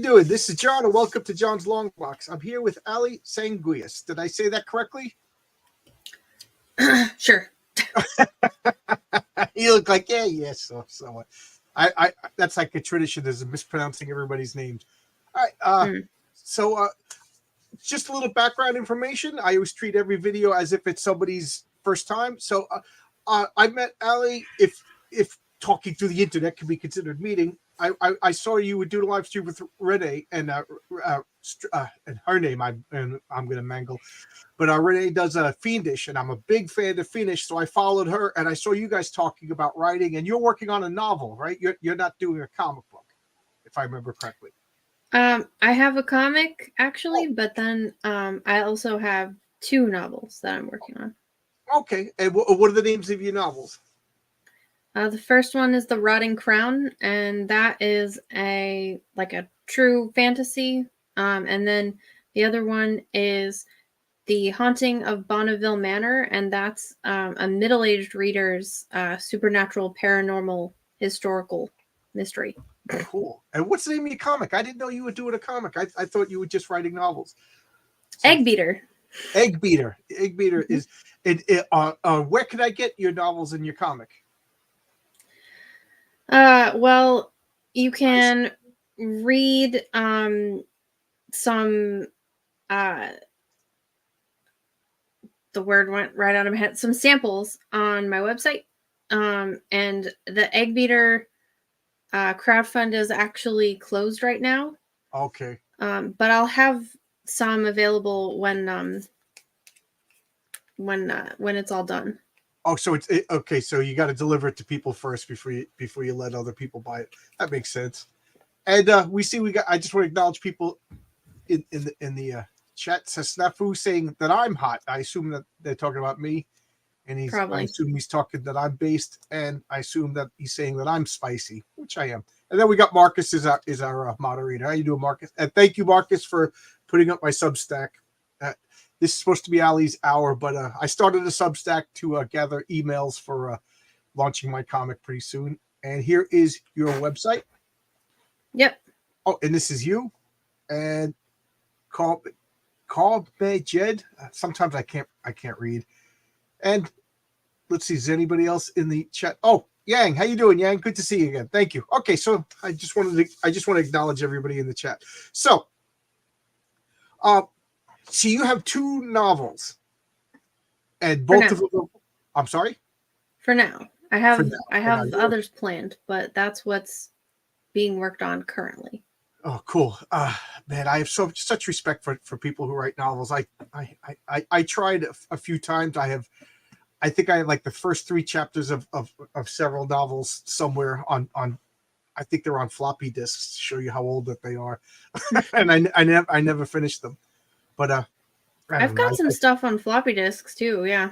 doing? This is John, and welcome to John's Long Box. I'm here with Ali Sanguis. Did I say that correctly? Sure. You look like so. I that's like a tradition is mispronouncing everybody's names. All right. So just a little background information. I always treat every video as if it's somebody's first time. So I met Ali. If talking through the internet can be considered meeting, I saw you would do a live stream with Renee and her name I'm gonna mangle, but Renee does a Fiendish, and I'm a big fan of Fiendish, so I followed her and I saw you guys talking about writing, and you're working on a novel, right? You're not doing a comic book, if I remember correctly. I have a comic actually, but then I also have 2 novels that I'm working on. Okay, and what are the names of your novels? The first one is The Rotting Crown, and that is a true fantasy. And then the other one is The Haunting of Bonneville Manor, and that's a middle-aged reader's supernatural, paranormal, historical mystery. Cool. And what's the name of your comic? I didn't know you were doing a comic. I thought you were just writing novels. So, Egg Beater. Egg Beater is it. Where can I get your novels and your comic? Well, you can read some the word went right out of my head. Some samples on my website. And the Egg Beater crowdfund is actually closed right now. Okay. But I'll have some available when it's all done. Oh, so okay. So you got to deliver it to people first before you let other people buy it. That makes sense. And I just want to acknowledge people in the chat. Says Snafu saying that I'm hot. I assume that they're talking about me, and I assume he's talking that I'm based, and I assume that he's saying that I'm spicy, which I am. And then we got Marcus is our moderator. How you doing, Marcus? And thank you, Marcus, for putting up my Substack. This is supposed to be Ali's hour, but I started a Substack to gather emails for launching my comic pretty soon. And here is your website. Yep. Oh, and this is you. And call me Jed. Sometimes I can't read. And let's see, is anybody else in the chat? Oh, Yang, how you doing, Yang? Good to see you again. Thank you. Okay, so I just want to acknowledge everybody in the chat. So, so you have 2 novels, and both of them. I'm sorry. For now, I have others planned, but that's what's being worked on currently. Oh, cool. Man, I have such respect for people who write novels. I tried a few times. I think I had like the first 3 chapters of several novels somewhere on I think they're on floppy disks to show you how old that they are. And I never finished them. But I've got some stuff on floppy disks too, yeah.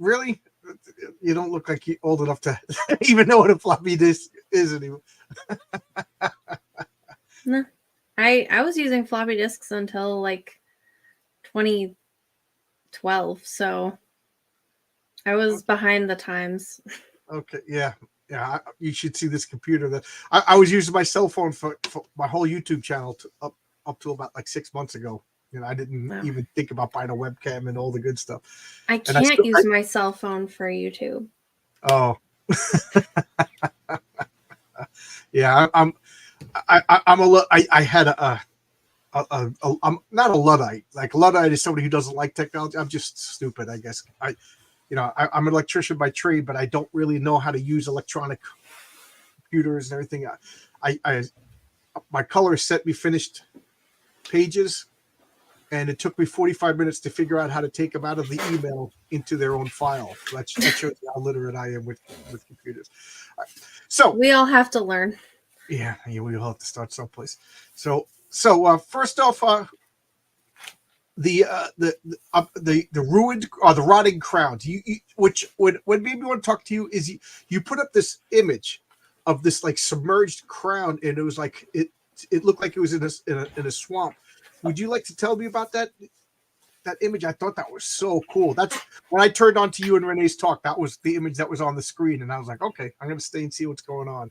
Really? You don't look like you're old enough to even know what a floppy disk is anymore. No. I was using floppy disks until like 2012, so I was behind the times. Okay, yeah. You should see this computer that I was using my cell phone for my whole YouTube channel up to about like 6 months ago. I didn't even think about buying a webcam and all the good stuff. I can't use my cell phone for YouTube. Oh, yeah. I'm not a Luddite. Like a Luddite is somebody who doesn't like technology. I'm just stupid, I guess. I'm an electrician by trade, but I don't really know how to use electronic computers and everything. My colorist sent me finished pages, and it took me 45 minutes to figure out how to take them out of the email into their own file. That shows you how literate I am with computers. So we all have to learn. Yeah, we all have to start someplace. So first off, the ruined or the rotting crown. Which what made me want to talk to you is you put up this image of this like submerged crown, and it was like it looked like it was in a swamp. Would you like to tell me about that image? I thought that was so cool. That's when I turned on to you and Renee's talk. That was the image that was on the screen, and I was like, okay, I'm gonna stay and see what's going on.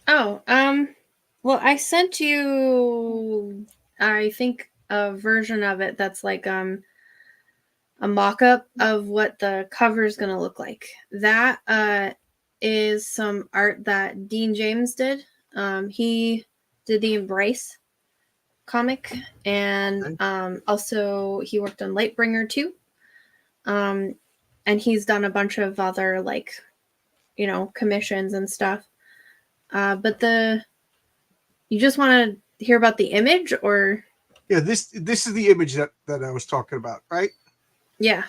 Oh, Well, I sent you, I think, a version of it that's like a mock-up of what the cover is going to look like. That is some art that Dean James did. He did the Embrace comic, and Okay. also he worked on Lightbringer too. And he's done a bunch of other, like, commissions and stuff. But you just want to hear about the image, or Yeah, this is the image that I was talking about, right? yeah,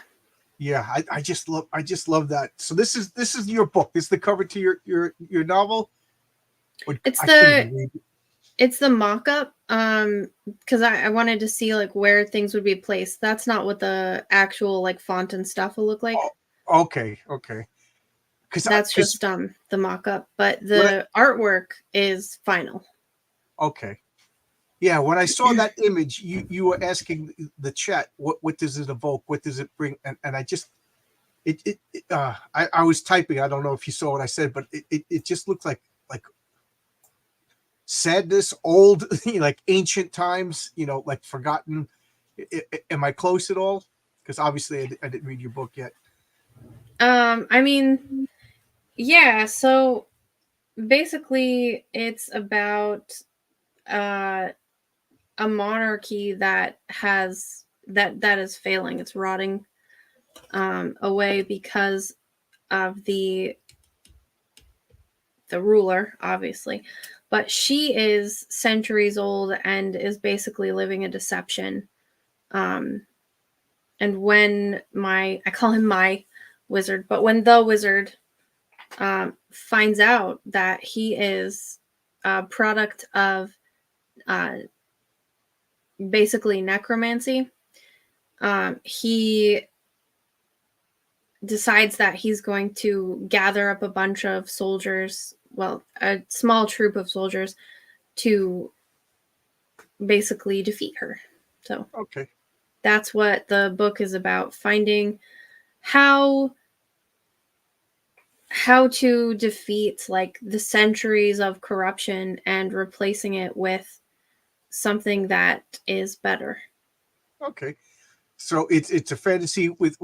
Yeah, I just love that. So this is your book. This is the cover to your novel. it's I can't the even read. it's the mock-up. Because I wanted to see like where things would be placed. That's not what the actual like font and stuff will look like. Oh, okay. That's Because just the mock-up, but when I the artwork is final. okay, yeah, when I saw that image, you were asking the chat what does it evoke, what does it bring, and I just I was typing. I don't know if you saw what I said, but it just looked like sadness, old, like ancient times, like forgotten. Am I close at all? Because obviously I didn't read your book yet. I mean, yeah, so basically it's about uh a monarchy that is failing. It's rotting away because of the ruler, obviously. But she is centuries old and is basically living a deception. Um, and when I call him my wizard, but when the wizard finds out that he is a product of uh, basically necromancy, he decides that he's going to gather up a bunch of soldiers, well, a small troop of soldiers, to basically defeat her. So Okay, that's what the book is about, finding how to defeat like the centuries of corruption and replacing it with something that is better. okay. So it's a fantasy with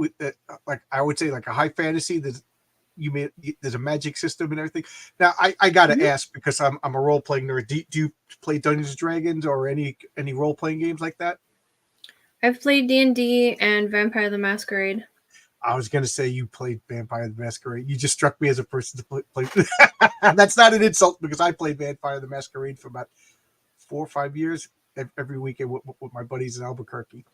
like I would say like a high fantasy. There's a magic system and everything. Now I gotta Mm-hmm. ask because I'm a role playing nerd. Do you play Dungeons and Dragons or any role playing games like that? I've played D&D and Vampire the Masquerade. I was gonna say you played Vampire the Masquerade. You just struck me as a person to play. That's not an insult because I played Vampire the Masquerade for about 4 or 5 years every weekend with my buddies in Albuquerque.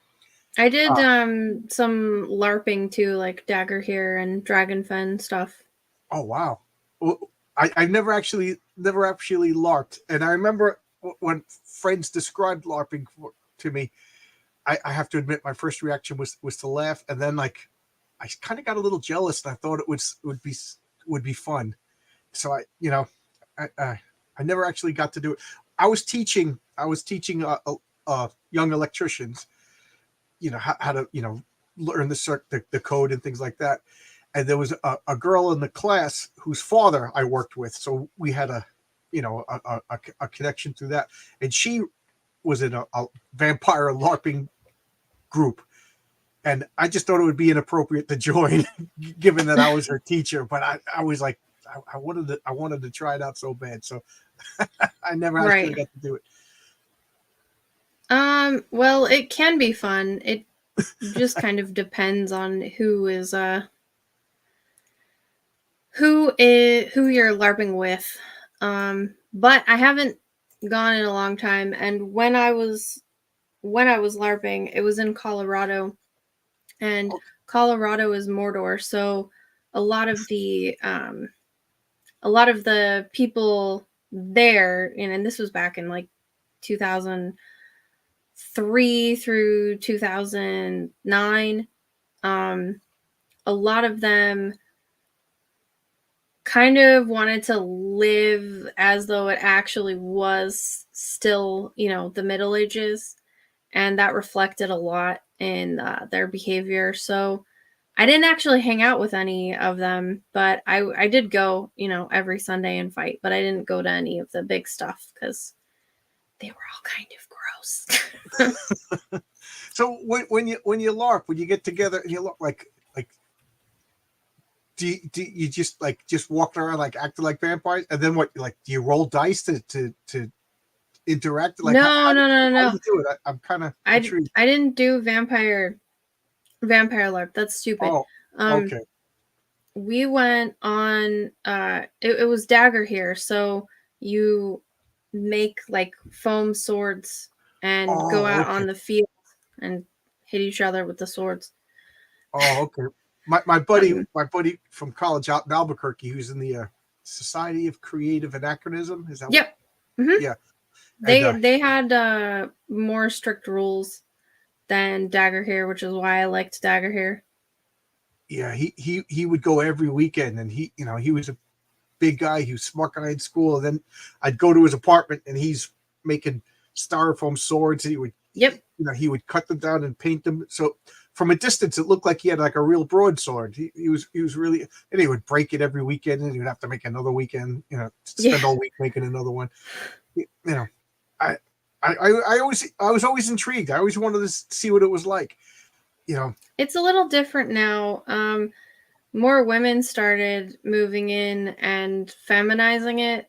I did Uh, some LARPing too, like Dagger here and Dragonfen stuff. oh wow. Well, I've never actually LARPed, and I remember when friends described LARPing to me. I have to admit, my first reaction was to laugh, and then like I kind of got a little jealous, and I thought it would be fun. So I never actually got to do it. I was teaching young electricians, how to learn the code and things like that. And there was a girl in the class whose father I worked with, so we had a connection through that, and she was in a vampire LARPing group, and I just thought it would be inappropriate to join, given that I was her teacher. But I was like, I wanted to try it out so bad, so I never actually Right. got to do it. Well, it can be fun. It just kind of depends on who you're LARPing with. But I haven't gone in a long time, and when I was LARPing, it was in Colorado, and Colorado is Mordor, so a lot of the um a lot of the people there, and this was back in like 2003 through 2009. A lot of them kind of wanted to live as though it actually was still, the Middle Ages, and that reflected a lot in their behavior. So I didn't actually hang out with any of them, but I did go, every Sunday and fight, but I didn't go to any of the big stuff because they were all kind of gross. So when you LARP, when you get together and you look like do you just walk around like acting like vampires, and then what? Like, do you roll dice to interact? Like, No, no, no, how do no. you do it? I'm kind of intrigued. I didn't do vampire LARP. That's stupid. Oh, okay. We went on it was Dagger here, so you make like foam swords and go Oh, out okay. on the field and hit each other with the swords. Oh, okay. My buddy Um, from college out in Albuquerque, who's in the Society of Creative Anachronism. Is that what? yep. Mm-hmm. Yeah. And, They had more strict rules than Dagger here, which is why I liked Dagger here. yeah, he would go every weekend, and he was a big guy. He was a smart guy in school. And then I'd go to his apartment, and he's making styrofoam swords. And he would cut them down and paint them. So from a distance, it looked like he had like a real broadsword. He was really, and he would break it every weekend, and he would have to make another weekend. Spend all week making another one. I was always intrigued. I always wanted to see what it was like. It's a little different now. More women started moving in and feminizing it.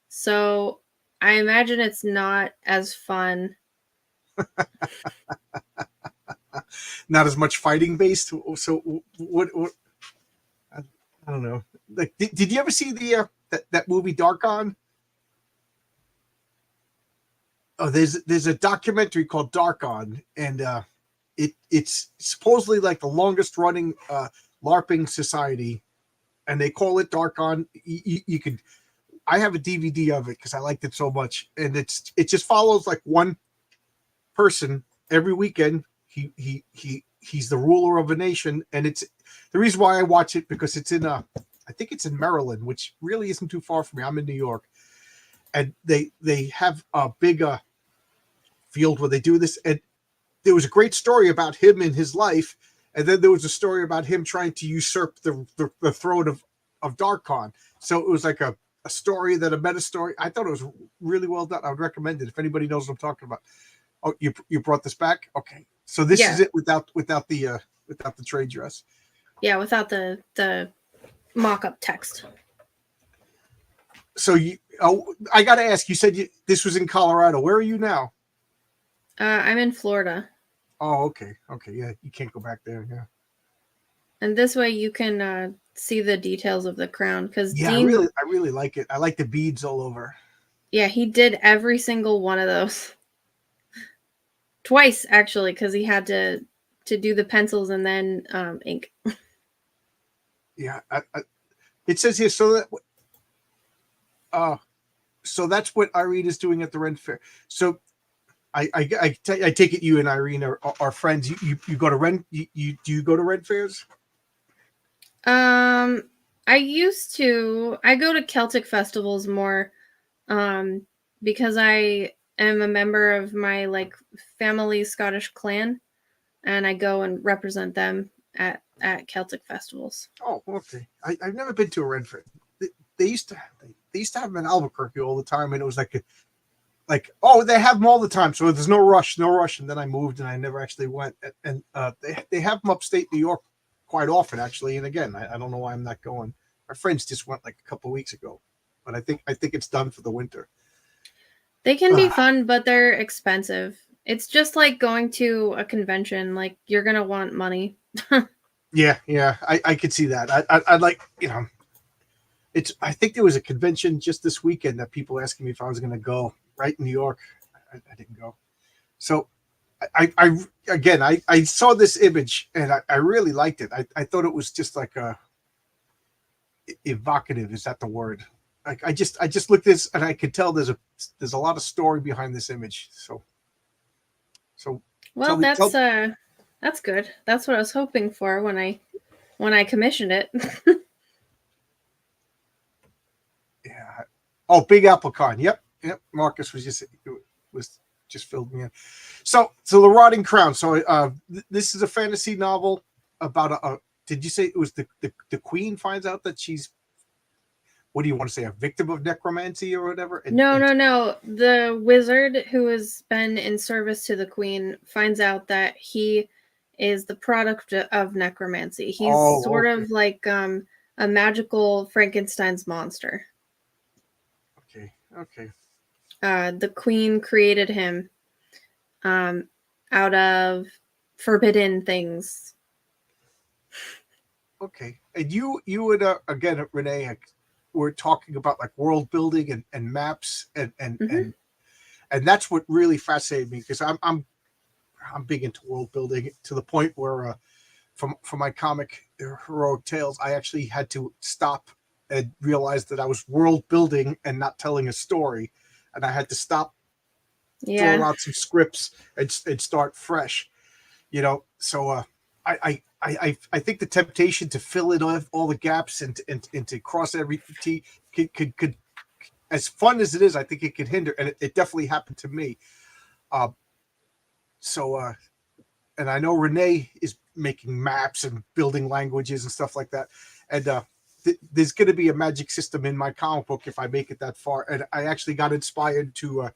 So I imagine it's not as fun. Not as much fighting based. So what I don't know. Like, did you ever see the that movie Dark On? Oh, there's a documentary called Dark On, and it's supposedly like the longest running LARPing society, and they call it Dark On. You could, I have a DVD of it because I liked it so much, and it just follows like one person every weekend. He's the ruler of a nation, and it's the reason why I watch it, because it's in I think it's in Maryland, which really isn't too far from me. I'm in New York, and they have a big field where they do this, and there was a great story about him in his life, and then there was a story about him trying to usurp the throne of Darkon. So it was like a story, that a meta story. I thought it was really well done. I would recommend it if anybody knows what I'm talking about. Oh, you brought this back? Okay. So this is it without the trade dress. Yeah, without the mock-up text. So I got to ask, you said this was in Colorado. Where are you now? I'm in Florida. Oh, okay. Okay. Yeah. You can't go back there. Yeah. And this way you can see the details of the crown, because Dean, I really like it. I like the beads all over. Yeah, he did every single one of those. Twice, actually, because he had to do the pencils and then ink. Yeah. It says here, so that's what Irene is doing at the Ren Fair. So I take it you and Irene are friends. You go to Ren? Do you go to Ren Fairs? I used to. I go to Celtic festivals more, because I am a member of my family Scottish clan, and I go and represent them at Celtic festivals. Oh, okay. I've never been to a Ren Fair. They used to have them in Albuquerque all the time, and it was like they have them all the time, so there's no rush. And then I moved, and I never actually went. And they have them upstate New York quite often, actually. And again, I don't know why I'm not going. My friends just went like a couple of weeks ago, but I think it's done for the winter. They can be fun, but they're expensive. It's just like going to a convention. Like, you're gonna want money. Yeah, I could see that. I'd like, I think there was a convention just this weekend that people asking me if I was going to go, right in New York. I didn't go. So I saw this image, and I really liked it. I thought it was just like evocative. Is that the word? Like, I just looked at this, and I could tell there's a lot of story behind this image. So well, that's good. That's what I was hoping for when I commissioned it. Yeah. Oh, Big Apple Con. Yep. Marcus was just filled me in. So the Rotting Crown. So this is a fantasy novel about did you say it was the queen finds out that she's what do you want to say, a victim of necromancy or whatever? No. The wizard who has been in service to the queen finds out that he is the product of necromancy. He's Oh, sort okay, of like a magical Frankenstein's monster. okay. The queen created him um, out of forbidden things. Okay. And you would again, Renee, we're talking about like world building and maps Mm-hmm. and that's what really fascinated me because I'm big into world building to the point where from my comic Heroic Tales, I actually had to stop and realize that I was world building and not telling a story, and I had to stop, throw Yeah. out some scripts and start fresh. So I think the temptation to fill in all the gaps and to cross every T could as fun as it is, I think it could hinder, and it definitely happened to me. Uh, so and I know Renee is making maps and building languages and stuff like that, and there's going to be a magic system in my comic book if I make it that far. And I actually got inspired to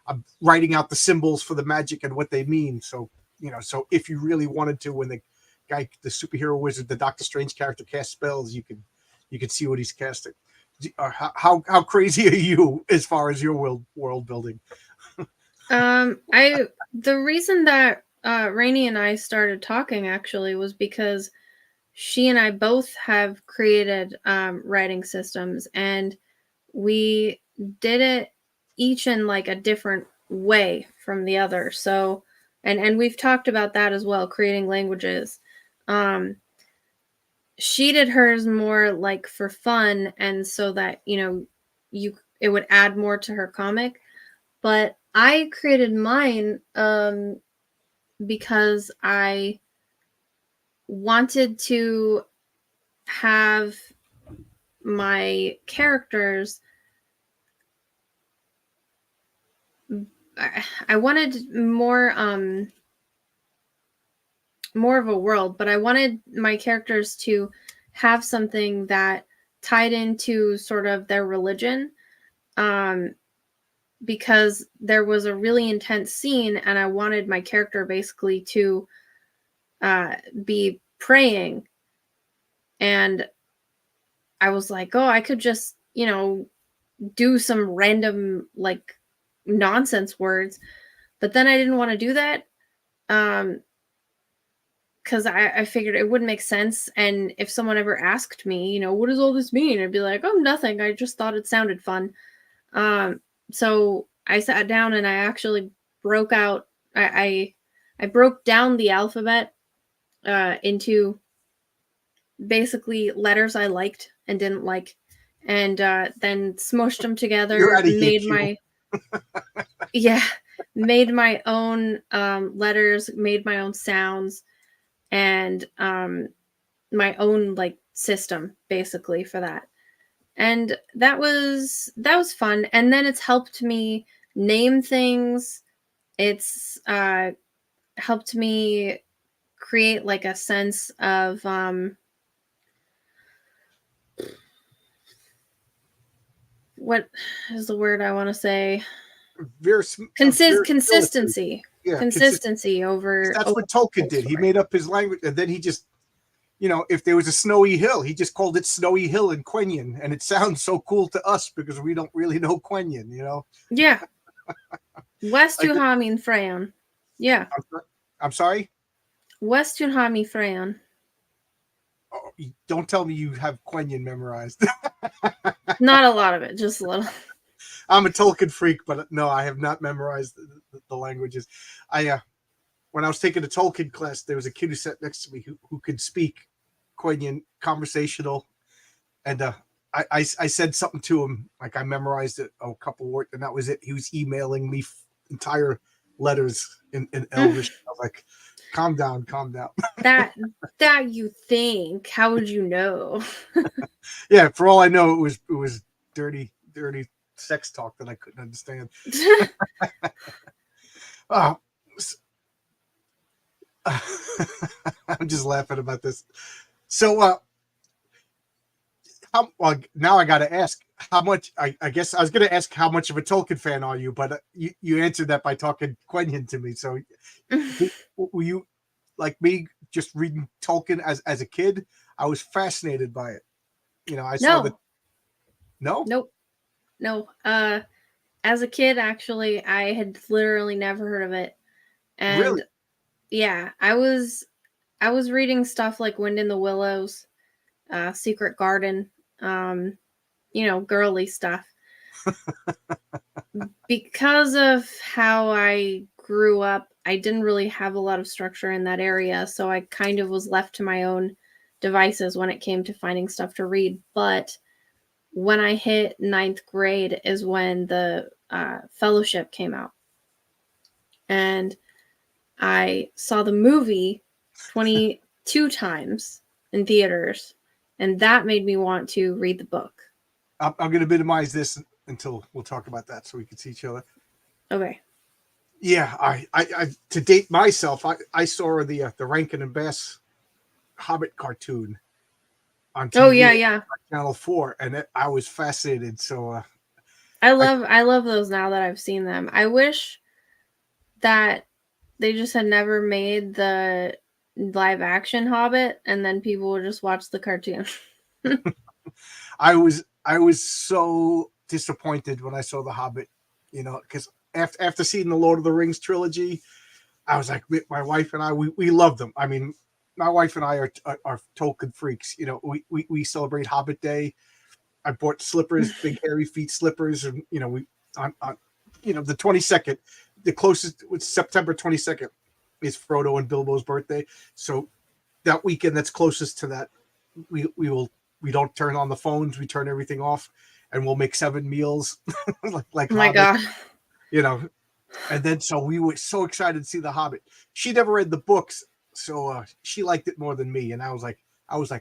I'm writing out the symbols for the magic and what they mean. So so if you really wanted to, when the superhero wizard, the Doctor Strange character casts spells, you could see what he's casting. How crazy are you as far as your world building? I the reason that Rainey and I started talking actually was because she and I both have created writing systems, and we did it each in like a different way from the other. So, and we've talked about that as well, creating languages. Um, she did hers more like for fun, and so that you it would add more to her comic. But I created mine because I wanted to have my characters. I wanted more of a world, but I wanted my characters to have something that tied into sort of their religion. Um, because there was a really intense scene, and I wanted my character basically to be praying. And I was like, oh, I could just, do some random like nonsense words. But then I didn't want to do that. Because I figured it wouldn't make sense. And if someone ever asked me, what does all this mean? I'd be like, oh, nothing. I just thought it sounded fun. Um, so I sat down and I actually broke out. I broke down the alphabet into basically letters I liked and didn't like, and then smushed them You're together. out of here, Q. Yeah, made my own letters, made my own sounds, and my own like system basically for that. And that was fun. And then it's helped me name things. It's helped me create like a sense of what is the word I want to say? Verisimilitude. Consistency. Yeah, consistent. Consistency over That's what the Tolkien whole did. He story. made up his language, and then he just, if there was a snowy hill, he just called it Snowy Hill in Quenya, and it sounds so cool to us because we don't really know Quenya. Yeah. Like, Westun Hamin Freyon. Yeah. I'm sorry. Westun Hami Freyon. Oh, don't tell me you have Quenya memorized. Not a lot of it, just a little. I'm a Tolkien freak, but no, I have not memorized the languages. When I was taking a Tolkien class, there was a kid who sat next to me who could speak Quenya conversational, and I said something to him, like I memorized it, a couple words, and that was it. He was emailing me entire letters in Elvish. I was like, calm down. that you think. How would you know? Yeah, for all I know, it was dirty sex talk that I couldn't understand. uh, I'm just laughing about this. So Well, now I got to ask how much. I guess I was going to ask how much of a Tolkien fan are you, but you answered that by talking Quenya to me. So, were you like me, just reading Tolkien as a kid? I was fascinated by it. I saw the No, no, nope, no. As a kid, actually, I had literally never heard of it, really. and yeah, I was reading stuff like Wind in the Willows, Secret Garden, girly stuff. Because of how I grew up, I didn't really have a lot of structure in that area, so I kind of was left to my own devices when it came to finding stuff to read. But when I hit ninth grade is when the Fellowship came out, and I saw the movie 22 times in theaters, and that made me want to read the book. I'm going to minimize this until we'll talk about that, so we can see each other. Okay. Yeah, I to date myself, I saw the Rankin and Bass Hobbit cartoon on Oh TV yeah, on yeah. Channel 4, and I was fascinated. So I I love those now that I've seen them. I wish that they just had never made the live action Hobbit, and then people would just watch the cartoon. I was so disappointed when I saw the Hobbit, because after seeing the Lord of the Rings trilogy, I was like, my wife and I, we love them. I mean, my wife and I are Tolkien freaks. We celebrate Hobbit Day. I bought slippers, big hairy feet slippers, and we on the 22nd, the closest was September 22nd is Frodo and Bilbo's birthday. So that weekend that's closest to that, we don't turn on the phones, we turn everything off, and we'll make 7 meals like Oh my Hobbit, god. you know. And then so we were so excited to see the Hobbit. She never read the books, so she liked it more than me, and I was like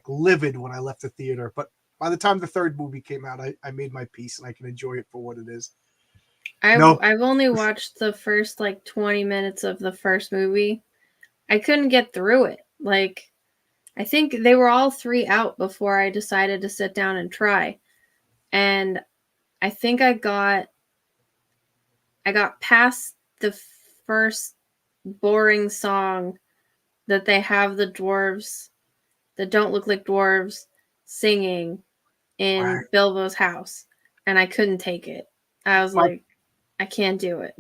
livid when I left the theater. But by the time the third movie came out, I made my peace and I can enjoy it for what it is. I've No, I've only watched the first like 20 minutes of the first movie. I couldn't get through it. Like, I think they were all 3 out before I decided to sit down and try. And I think I got past the first boring song that they have the dwarves that don't look like dwarves singing in Bilbo's house, and I couldn't take it. I was my like, I can't do it.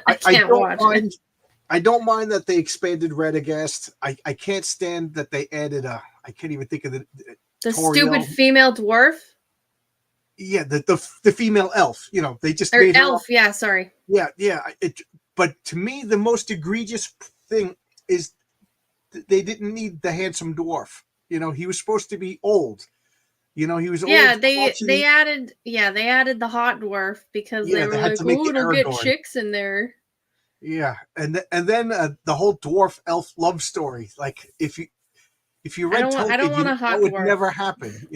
I I can't don't watch it. mind. I don't mind that they expanded Radagast. I can't stand that they added I can't even think of the The stupid Toriel. female dwarf Yeah, the female elf. They just or made her. elf, yeah, sorry. Yeah, yeah. But to me, the most egregious thing is they didn't need the handsome dwarf. He was supposed to be old. He was Yeah, old, they crotchety. they added yeah, they added the hot dwarf because they Yeah, they were had like, to make "Oh, the it'll get Aragorn. chicks in there." Yeah, and then the whole dwarf elf love story. Like if you read I don't Tolkien, want a that hot would dwarf. never happen.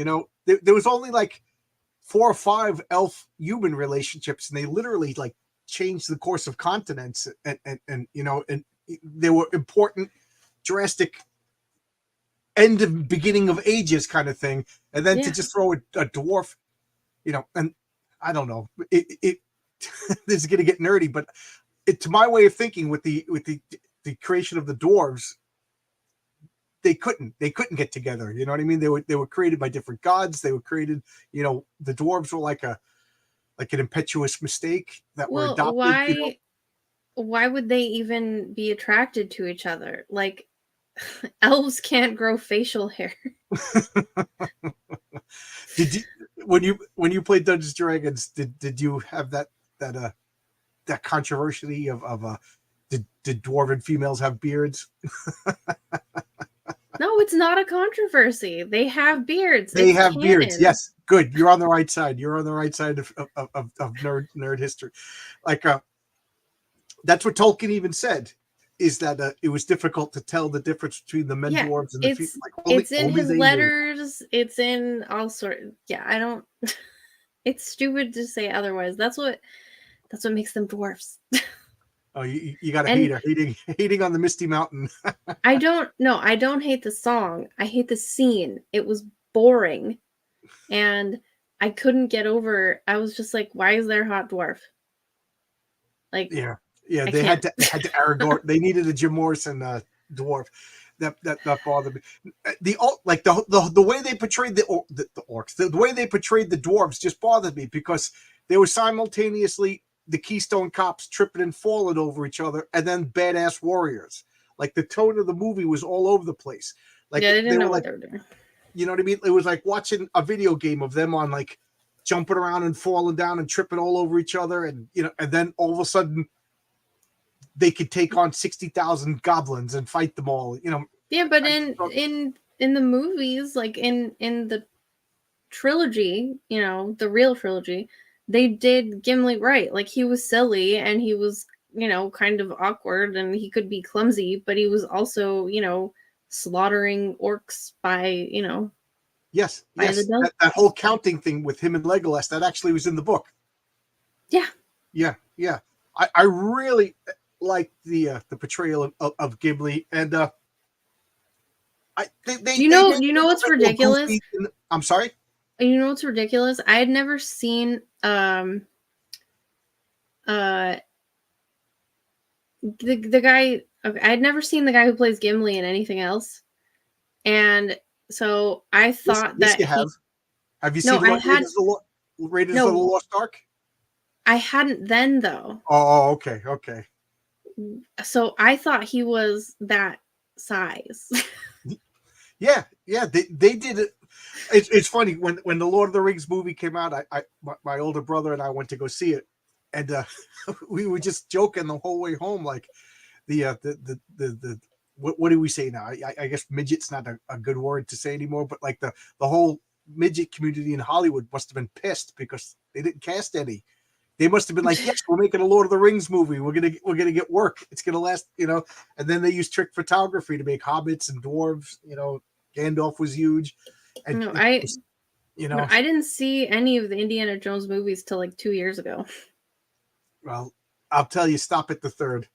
There was only like 4 or 5 elf human relationships, and they literally like changed the course of continents, and they were important, drastic end of beginning of ages kind of thing. And then to Yeah. just throw a dwarf, and I don't know, it this is going to get nerdy, but to my way of thinking, with the creation of the dwarves, they couldn't get together. You know what I mean? They were created by different gods. They were created. The dwarves were like an impetuous mistake that were Well, adopted. why would they even be attracted to each other? Like, elves can't grow facial hair. Did you when you played Dungeons and Dragons? Did you have that controversy of did dwarven females have beards? No, it's not a controversy. They have beards. They It's have beards. canon. Yes, good. You're on the right side. You're on the right side of nerd history. Like that's what Tolkien even said, is that it was difficult to tell the difference between the men Yeah, dwarves and the it's like it's in only his they knew. letters. It's in all sort. Yeah, I don't. It's stupid to say otherwise. That's what makes them dwarfs. Oh, you got a And hater hating on the Misty Mountain. I don't hate the song. I hate the scene. It was boring. and I couldn't get over. I was just like, why is there a hot dwarf? Like, Yeah, yeah. I They had can't. to Aragorn. They needed a Jim Morrison dwarf. That bothered me. The way they portrayed the orcs, the way they portrayed the dwarves just bothered me because they were simultaneously the Keystone Cops tripping and falling over each other, and then badass warriors. Like the tone of the movie was all over the place. Like Yeah, they they didn't were know what like, they were doing. you know what I mean? It was like watching a video game of them on like jumping around and falling down and tripping all over each other, and and then all of a sudden they could take on 60,000 goblins and fight them all. Yeah, but in the movies, like in the trilogy, the real trilogy, they did Gimli right. Like he was silly and he was, kind of awkward and he could be clumsy, but he was also, slaughtering orcs by, Yes, by the yes. dozen. That whole counting thing with him and Legolas, that actually was in the book. Yeah. Yeah, yeah. I really like the portrayal of Gimli, and You know, you know what's ridiculous? I'm sorry. You know what's ridiculous? I had never seen uh the guy. Okay, I had never seen the guy who plays Gimli in anything else, and so I Yes, thought yes, that you have. Have you no, seen Raiders of the no, Lost Ark? I hadn't then though. Oh, okay, okay. So I thought he was that size. Yeah, yeah. They did it. It's funny when the Lord of the Rings movie came out. My older brother and I went to go see it, and we were just joking the whole way home, like the what do we say now? I guess midget's not a good word to say anymore, but like the whole midget community in Hollywood must have been pissed because they didn't cast any. They must have been like, yes, we're making a Lord of the Rings movie. We're gonna get work. It's gonna last, And then they used trick photography to make hobbits and dwarves. Gandalf was huge, and No, I didn't see any of the Indiana Jones movies till like 2 years ago. Well, I'll tell you, stop at the third.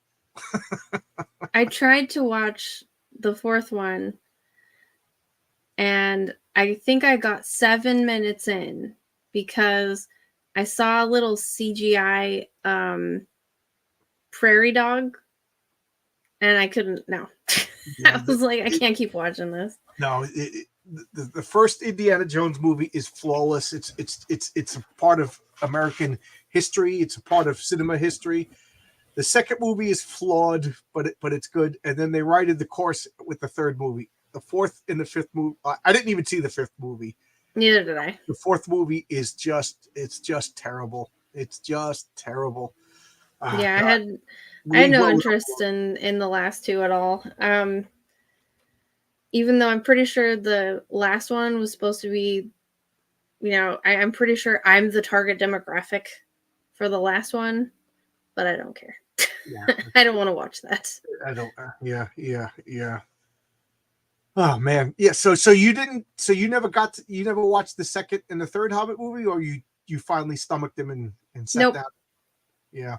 I tried to watch the fourth one, and I think I got 7 minutes in because I saw a little CGI prairie dog, and I couldn't. No, Yeah, I was like, I can't keep watching this. No, the first Indiana Jones movie is flawless. It's a part of American history. It's a part of cinema history. The second movie is flawed, but it's good. And then they righted the course with the third movie. The fourth and the fifth movie. I didn't even see the fifth movie. Neither did I. The fourth movie is just terrible. It's just terrible. Yeah, God. I had no interest in the last two at all. Even though I'm pretty sure the last one was supposed to be, I'm pretty sure I'm the target demographic for the last one, but I don't care. Yeah. I don't want to watch that. I don't. Yeah. Oh man, yeah. So you didn't. So you never you never watched the second and the third Hobbit movie, or you finally stomached them and sat Nope. down. Yeah.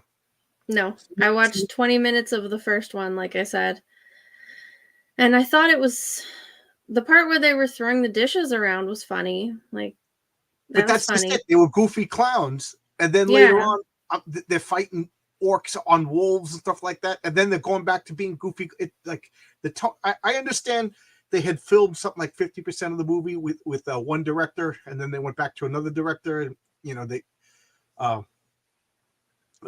No, I watched 20 minutes of the first one, like I said, and I thought it was the part where they were throwing the dishes around was funny. Like But that was that's just funny. it. They were goofy clowns, and then later on, they're fighting orcs on wolves and stuff like that, and then they're going back to being goofy. I understand they had filmed something like 50% of the movie with one director, and then they went back to another director, and it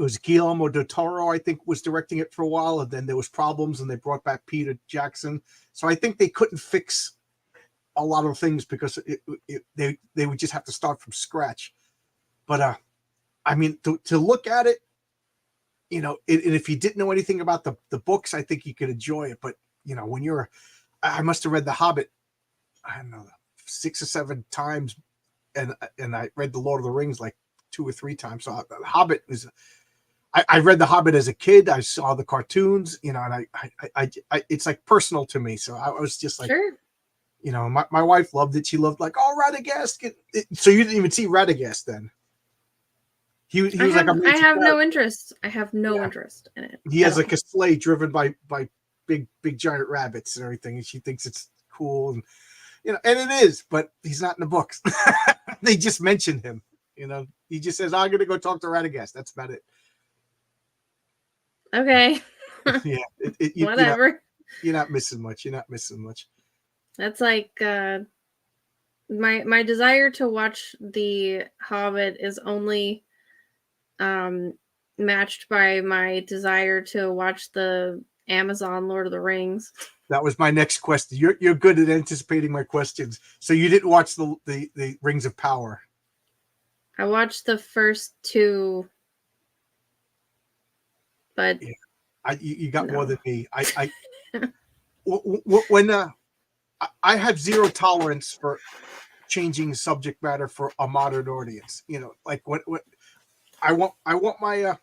was Guillermo del Toro, I think, was directing it for a while, and then there was problems, and they brought back Peter Jackson. So I think they couldn't fix a lot of things because they would just have to start from scratch. But I mean, to look at it, and if you didn't know anything about the books, I think you could enjoy it. But when I must have read The Hobbit, I don't know, 6 or 7 times, and I read The Lord of the Rings like 2 or 3 times. So The Hobbit was. I read The Hobbit as a kid. I saw the cartoons, and I it's like personal to me. So I was just like, sure. My wife loved it. She loved like, oh, Radagast. So you didn't even see Radagast then? He was like a I have no interest. I have no interest in it. He has like a sleigh driven by big giant rabbits and everything, and she thinks it's cool. And You know, and it is, but he's not in the books. They just mention him. You know, he just says, "I'm gonna go talk to Radagast." That's about it. Okay. Yeah, Whatever. you're not missing much. You're not missing much. That's like my desire to watch The Hobbit is only matched by my desire to watch the Amazon Lord of the Rings. That was my next question. You're good at anticipating my questions. So you didn't watch the Rings of Power. I watched the first two, but yeah. You got no. more than me. When I have zero tolerance for changing subject matter for a modern audience. You know, like what I want my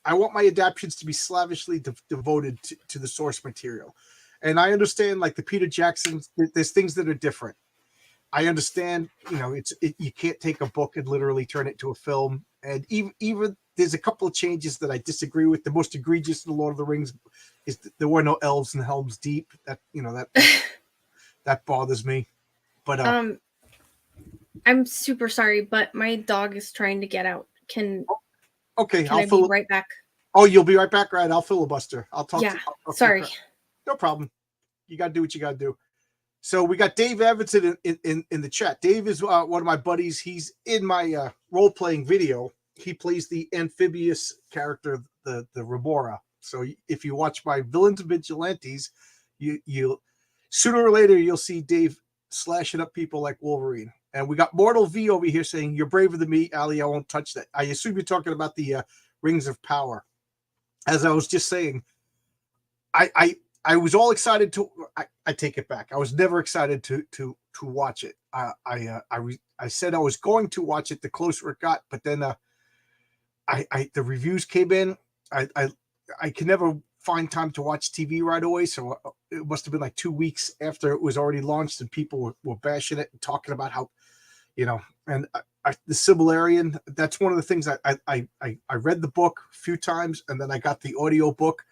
adaptions to be slavishly devoted to the source material. And I understand, like the Peter Jacksons, there's things that are different. I understand, you know, you can't take a book and literally turn it into a film. And even there's a couple of changes that I disagree with. The most egregious in the Lord of the Rings is there were no elves in Helm's Deep. That, you know, that bothers me. But I'm super sorry, but my dog is trying to get out. Can I be right back? Oh, you'll be right back, right? I'll filibuster. I'll talk. Yeah, sorry. No problem. You got to do what you got to do. So we got Dave Everton in the chat. Dave is one of my buddies. He's in my role-playing video. He plays the amphibious character, the Remora. So if you watch my Villains and Vigilantes, you'll sooner or later you'll see Dave slashing up people like Wolverine. And we got Mortal V over here saying, "You're braver than me, Ali. I won't touch that." I assume you're talking about the Rings of Power. As I was just saying, I was all excited to. I take it back. I was never excited to watch it. I said I was going to watch it the closer it got, but then the reviews came in. I can never find time to watch TV right away, so it must have been like 2 weeks after it was already launched, and people were bashing it and talking about how, you know, and the Sibyllarian. That's one of the things I read the book a few times, and then I got the audio book.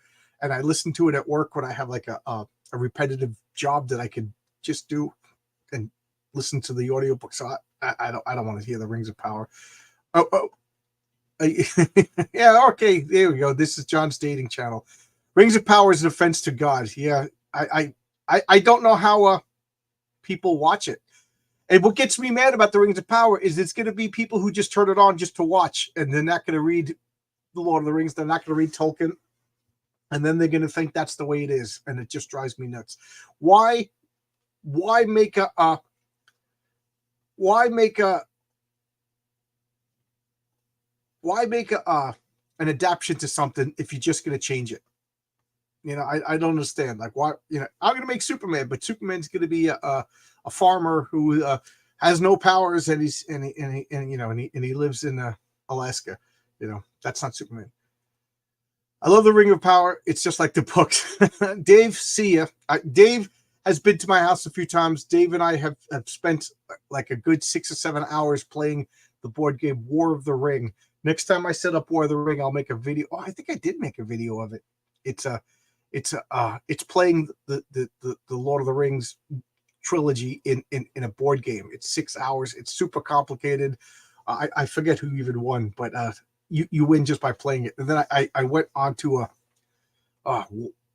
And I listen to it at work when I have like a repetitive job that I could just do and listen to the audiobook. So I don't want to hear the Rings of Power. Yeah, okay, there we go. This is John's dating channel. Rings of Power is an offense to God. Yeah, I don't know how people watch it. And what gets me mad about the Rings of Power is it's going to be people who just turn it on just to watch, and they're not going to read the Lord of the Rings. They're not going to read Tolkien. And then they're going to think that's the way it is. And it just drives me nuts. Why make an adaptation to something if you're just going to change it? You know, I don't understand. Like, why, you know, I'm going to make Superman, but Superman's going to be a farmer who has no powers, and he lives in Alaska. You know, that's not Superman. I love the Ring of Power. It's just like the books. Dave, see ya. Dave has been to my house a few times. Dave and I have spent like a good 6 or 7 hours playing the board game War of the Ring. Next time I set up War of the Ring, I'll make a video. Oh, I think I did make a video of it. It's playing the Lord of the Rings trilogy in a board game. It's 6 hours. It's super complicated. I forget who even won, but you win just by playing it. And then I went on to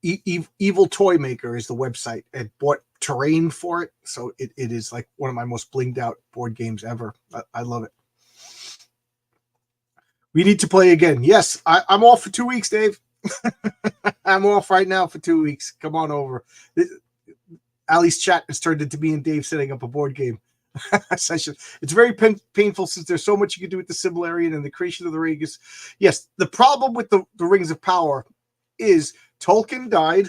Evil Toy Maker is the website, and bought terrain for it. So it is like one of my most blinged out board games ever. I love it. We need to play again. Yes, I'm off for 2 weeks, Dave. I'm off right now for 2 weeks. Come on over. Ali's chat has turned into me and Dave setting up a board game session. It's very painful since there's so much you can do with the Sibyllarian and the creation of the rings. Yes, the problem with the Rings of Power is Tolkien died,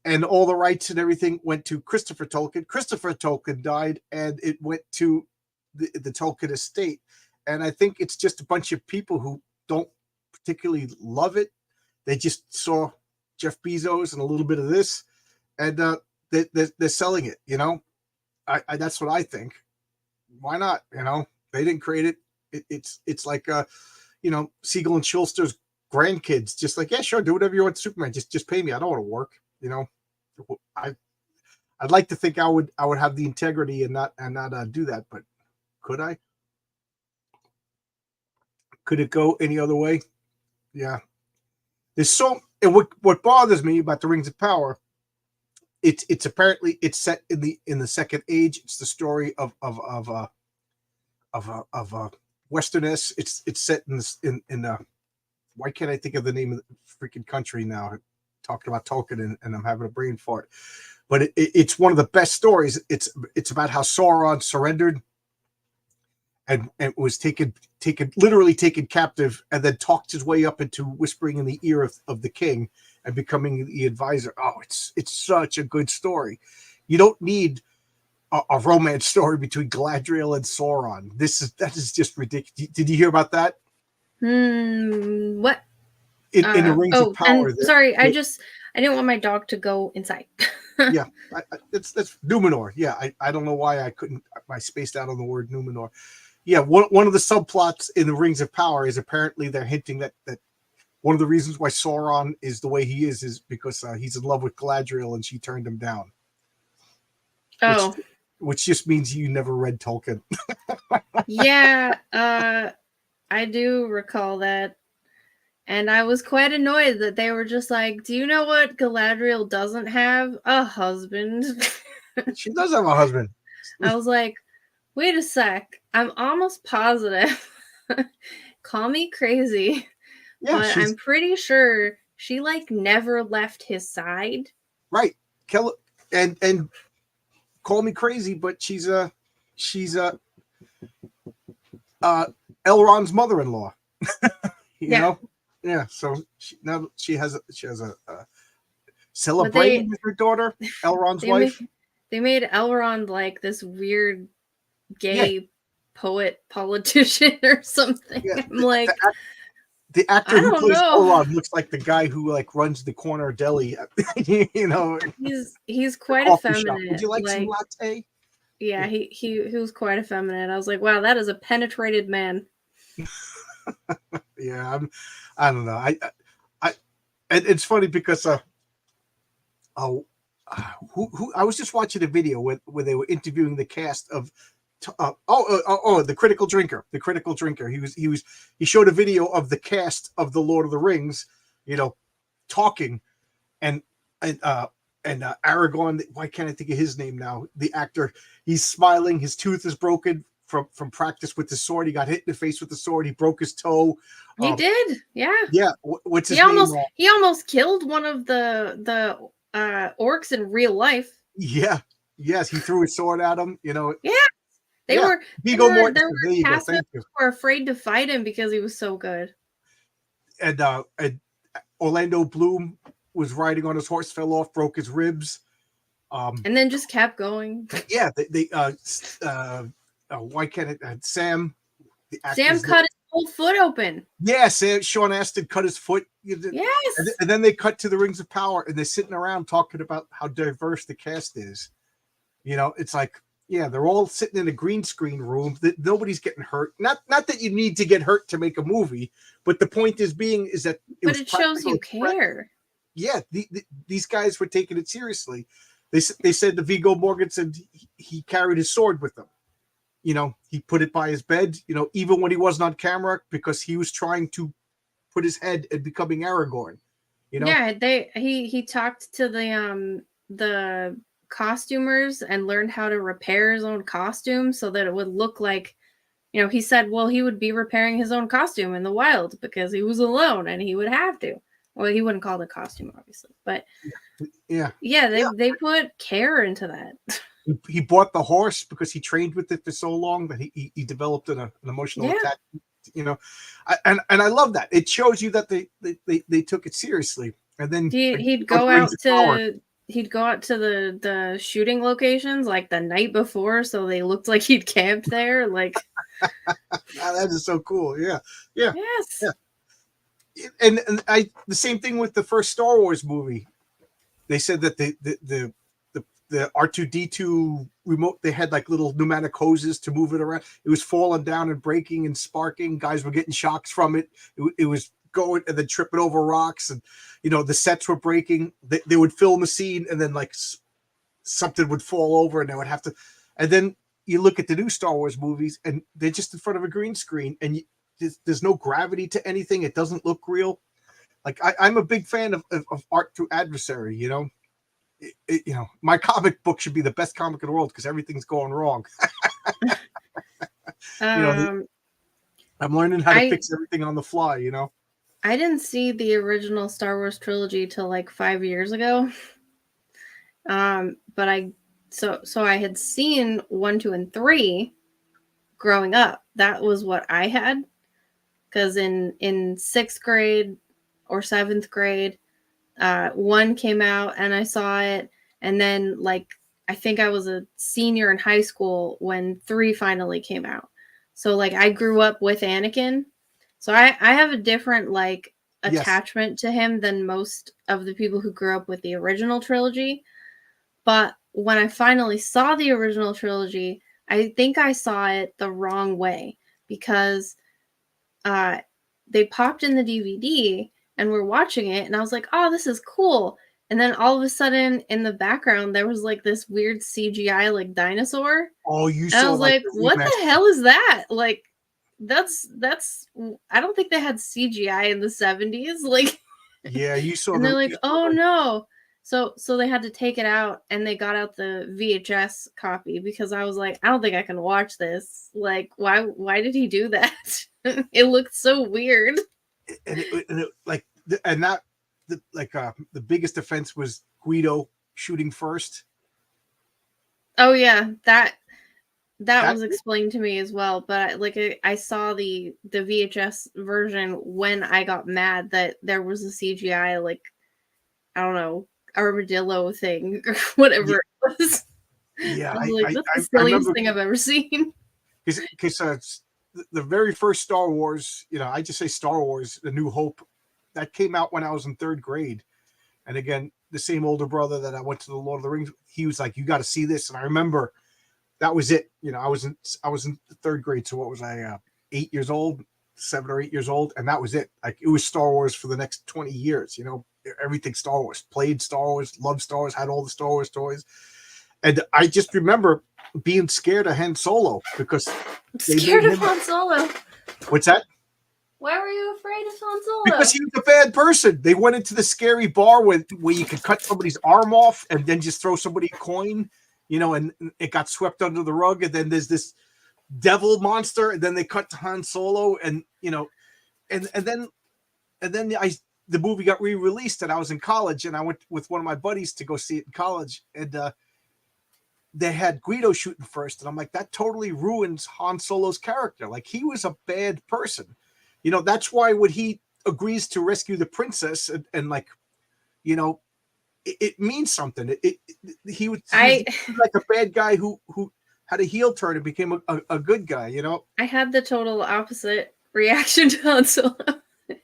and all the rights and everything went to Christopher Tolkien. Christopher Tolkien died, and it went to the Tolkien estate. And I think it's just a bunch of people who don't particularly love it. They just saw Jeff Bezos and a little bit of this, and they're selling it, you know. That's what I think. Why not? You know, they didn't create it. It's like you know, Siegel and Schuster's grandkids. Just like, yeah, sure, do whatever you want, Superman. Just pay me. I don't want to work. You know, I I'd like to think I would have the integrity and not do that, but could I? Could it go any other way? Yeah. There's so, and what bothers me about the Rings of Power, it's apparently it's set in the Second Age. It's the story of Westerness. It's set in why can't I think of the name of the freaking country now? Talking about Tolkien and I'm having a brain fart. But it's one of the best stories. It's about how Sauron surrendered and was literally taken captive, and then talked his way up into whispering in the ear of the king and becoming the advisor. Oh, it's such a good story. You don't need a romance story between Galadriel and Sauron. That is just ridiculous. Did you hear about that? What? In the Rings of Power. And sorry, I didn't want my dog to go inside. Yeah, that's Numenor. Yeah, I don't know why I spaced out on the word Numenor. Yeah, one of the subplots in the Rings of Power is apparently they're hinting that one of the reasons why Sauron is the way he is because he's in love with Galadriel and she turned him down. Oh, which just means you never read Tolkien. Yeah, I do recall that. And I was quite annoyed that they were just like, do you know what Galadriel doesn't have? A husband. She does have a husband. I was like, wait a sec. I'm almost positive. Call me crazy. Yeah, but I'm pretty sure she like never left his side. Right. And call me crazy, but she's Elrond's mother-in-law. you know? Yeah, so now she has a celebrating with her daughter, Elrond's wife. They made Elrond like this weird gay poet politician or something. Yeah, I'm like, the actor who plays Elrond looks like the guy who like runs the corner deli. You know, he's quite effeminate. Would you like some latte? Yeah, he was quite effeminate. I was like, wow, that is a penetrated man. Yeah, I don't know. It's funny because I was just watching a video where they were interviewing the cast of the Critical Drinker. The Critical Drinker. He showed a video of the cast of the Lord of the Rings, talking, and Aragorn. Why can't I think of his name now? The actor. He's smiling. His tooth is broken from practice with the sword. He got hit in the face with the sword. He broke his toe. He did. Yeah. Yeah. What's his name? He almost killed one of the orcs in real life. Yeah. Yes. He threw his sword at him. Yeah. They were afraid to fight him because he was so good. And Orlando Bloom was riding on his horse, fell off, broke his ribs. And then just kept going. Yeah. Why can't it? Sam. Sam cut his whole foot open. Yeah, Sean Astin cut his foot. Yes. And then they cut to the Rings of Power, and they're sitting around talking about how diverse the cast is. It's like, yeah, they're all sitting in a green screen room. That nobody's getting hurt. Not that you need to get hurt to make a movie, but the point is that it shows you care. Yeah, these guys were taking it seriously. They said the Viggo Mortensen he carried his sword with him. He put it by his bed, even when he wasn't on camera, because he was trying to put his head at becoming Aragorn. Yeah, he talked to the costumers and learned how to repair his own costume so that it would look like, he said, well, he would be repairing his own costume in the wild because he was alone and he would have to. Well, he wouldn't call it a costume, obviously, but they put care into that. He bought the horse because he trained with it for so long that he developed an emotional attachment. And I love that. It shows you that they took it seriously. And then he'd go out to the shooting locations like the night before, so they looked like he'd camped there. Like that is so cool. Yeah. Yes. Yeah. And the same thing with the first Star Wars movie. They said that the R2-D2 remote, they had like little pneumatic hoses to move it around. It was falling down and breaking and sparking. Guys were getting shocks from it. It was going and then tripping over rocks, and the sets were breaking. They would film a scene and then like something would fall over and they would have to, and then you look at the new Star Wars movies and they're just in front of a green screen and there's no gravity to anything. It doesn't look real. Like I'm a big fan of art through adversary. My comic book should be the best comic in the world because everything's going wrong. Um, I'm learning how to fix everything on the fly. I didn't see the original Star Wars trilogy till like 5 years ago. But I had seen 1, 2, and 3 growing up. That was what I had. Because in 6th grade or 7th grade, 1 came out and I saw it. And then like I think I was a senior in high school when 3 finally came out. So like I grew up with Anakin. So I have a different like attachment to him than most of the people who grew up with the original trilogy. But when I finally saw the original trilogy, I think I saw it the wrong way because they popped in the DVD and we're watching it and I was like, oh, this is cool. And then all of a sudden in the background, there was like this weird CGI like dinosaur. Oh, you and saw I was like, what the hell is that? Like, that's I don't think they had CGI in the 70s. Like, yeah, you saw. And they're like, oh no. So they had to take it out and they got out the VHS copy because I was like, I don't think I can watch this. Like, why did he do that? It looked so weird. The biggest offense was Guido shooting first. Oh yeah, that was explained to me as well, but I saw the VHS version when I got mad that there was a CGI like I don't know, armadillo thing or whatever it was. Yeah, I was like, that's the silliest thing I've ever seen. Because the very first Star Wars, I just say Star Wars, The New Hope, that came out when I was in 3rd grade. And again, the same older brother that I went to the Lord of the Rings, he was like, you got to see this. And I remember that was it. I was in 3rd grade. So what was I, 8 years old, 7 or 8 years old? And that was it. Like it was Star Wars for the next 20 years, everything Star Wars, played Star Wars, loved Star Wars, had all the Star Wars toys. And I just remember being scared of Han Solo because scared of Han Solo. What's that? Why were you afraid of Han Solo? Because he was a bad person. They went into the scary bar where you could cut somebody's arm off and then just throw somebody a coin, and it got swept under the rug. And then there's this devil monster, and then they cut to Han Solo, and then the movie got re-released, and I was in college, and I went with one of my buddies to go see it in college, and they had Guido shooting first, and I'm like, that totally ruins Han Solo's character. Like he was a bad person. That's why when he agrees to rescue the princess and like, it means something. He was like a bad guy who had a heel turn and became a good guy, I had the total opposite reaction to Han Solo.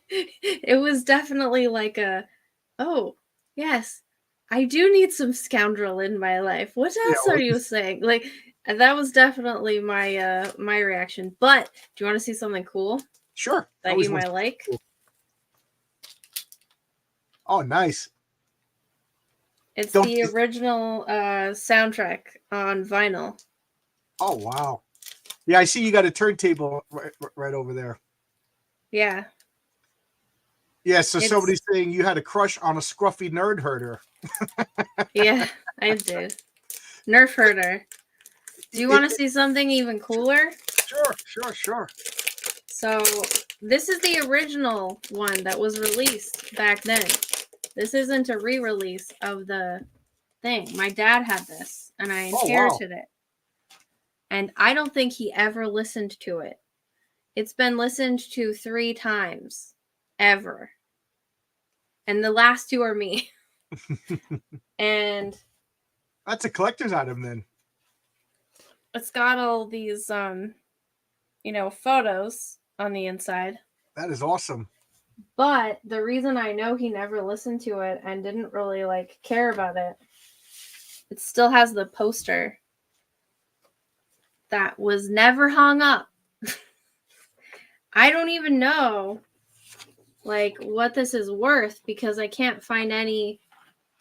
It was definitely like oh, yes, I do need some scoundrel in my life. What else are you saying? Like, that was definitely my my reaction. But do you want to see something cool? Sure. That you might like? Cool. Oh, nice. It's the original soundtrack on vinyl. Oh, wow. Yeah, I see you got a turntable right over there. Yeah. Yeah, so somebody's saying you had a crush on a scruffy nerd herder. Yeah, I did. Nerf herder. Do you want to see something even cooler? Sure. So this is the original one that was released back then. This isn't a re-release of the thing. My dad had this, and I inherited it. And I don't think he ever listened to it. It's been listened to 3 times. Ever. And the last 2 are me. And that's a collector's item then. It's got all these photos on the inside. That is awesome. But the reason I know he never listened to it and didn't really care about it, it still has the poster that was never hung up. I don't even know what this is worth because I can't find any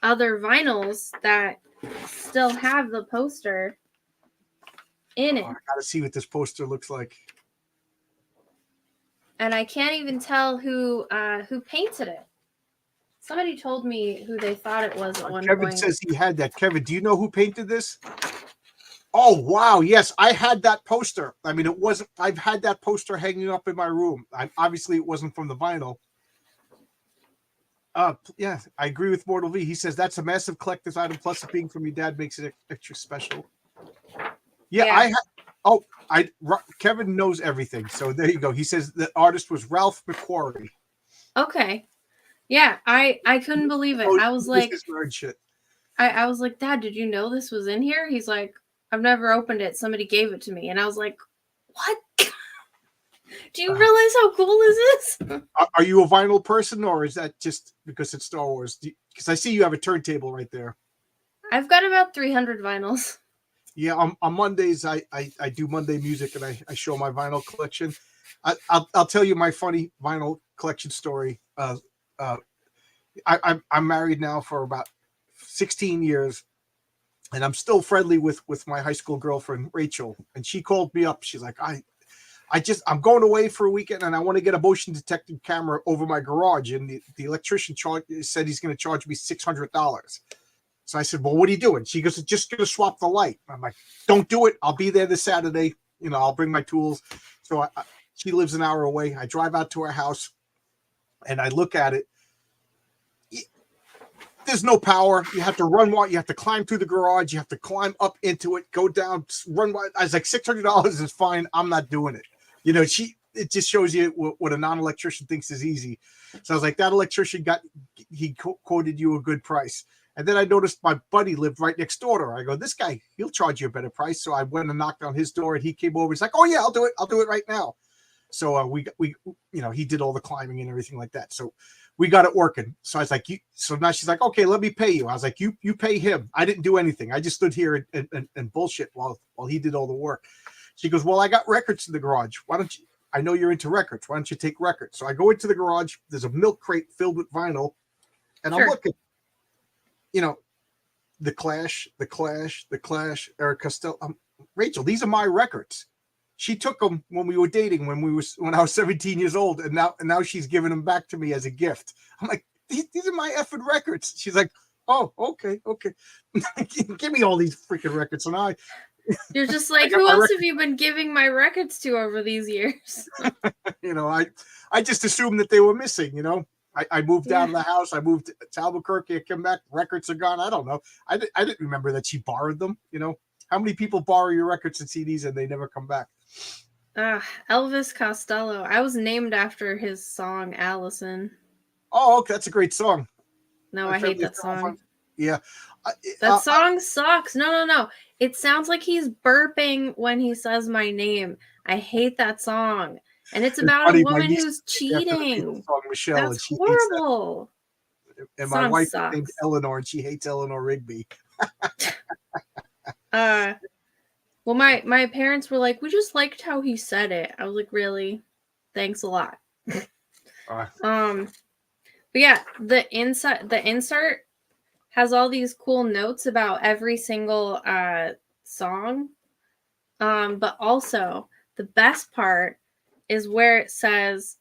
other vinyls that still have the poster in it. I gotta see what this poster looks like. And I can't even tell who painted it. Somebody told me who they thought it was at one Kevin point. says he had that. Kevin, do you know who painted this? Oh, wow. Yes, I had that poster. I mean, it wasn't, I've had that poster hanging up in my room. Obviously, it wasn't from the vinyl. Yeah, I agree with Mortal V. He says that's a massive collector's item. Plus, it being from your dad makes it extra special. Yeah. Kevin knows everything. So there you go. He says the artist was Ralph McQuarrie. Okay. Yeah, I couldn't believe it. I was like, shit. I was like, Dad, did you know this was in here? He's like, I've never opened it. Somebody gave it to me. And I was like, what? Do you realize how cool is this? Are you a vinyl person, or is that just because it's Star Wars? Because I see you have a turntable right there. I've got about 300 vinyls. Yeah, on Mondays, I do Monday music, and I show my vinyl collection. I'll tell you my funny vinyl collection story. I'm married now for about 16 years, and I'm still friendly with my high school girlfriend, Rachel. And she called me up. She's like, I'm going away for a weekend, and I want to get a motion detected camera over my garage. And the electrician said he's going to charge me $600. So I said, well, what are you doing? She goes, just going to swap the light. I'm like, don't do it. I'll be there this Saturday. I'll bring my tools. So she lives an hour away. I drive out to her house, and I look at it. There's no power. You have to run wide. You have to climb through the garage. You have to climb up into it, go down, run wide. I was like, $600 is fine. I'm not doing it. It just shows you what a non-electrician thinks is easy. So I was like, that electrician quoted you a good price. And then I noticed my buddy lived right next door to her. I go, this guy, he'll charge you a better price. So I went and knocked on his door, and he came over. He's like, oh yeah, I'll do it. I'll do it right now. So we he did all the climbing and everything like that. So we got it working. So I was like, so now she's like, okay, let me pay you. I was like, you pay him. I didn't do anything. I just stood here and bullshit while he did all the work. She goes, well, I got records in the garage. Why don't you, I know you're into records. Why don't you take records? So I go into the garage. There's a milk crate filled with vinyl, and I'm looking, the Clash, Eric Costello, Rachel, these are my records. She took them when we were dating, when I was 17 years old, and now she's giving them back to me as a gift. I'm like, these are my effing records. She's like, oh, okay. Give me all these freaking records. So now you're just like, who else have you been giving my records to over these years? I just assumed that they were missing. I moved out of the house. I moved to Albuquerque. I came back. Records are gone. I don't know. I didn't remember that she borrowed them. How many people borrow your records and CDs and they never come back? Elvis Costello. I was named after his song Allison. Oh, okay, that's a great song. No, I hate that song. Yeah. That song sucks. No. It sounds like he's burping when he says my name. I hate that song. And it's about a woman who's cheating. Song, Michelle, that's horrible. And my wife is named Eleanor, and she hates Eleanor Rigby. Well, my parents were like, we just liked how he said it. I was like, really? Thanks a lot. But yeah, the insert has all these cool notes about every single song. But also the best part is where it says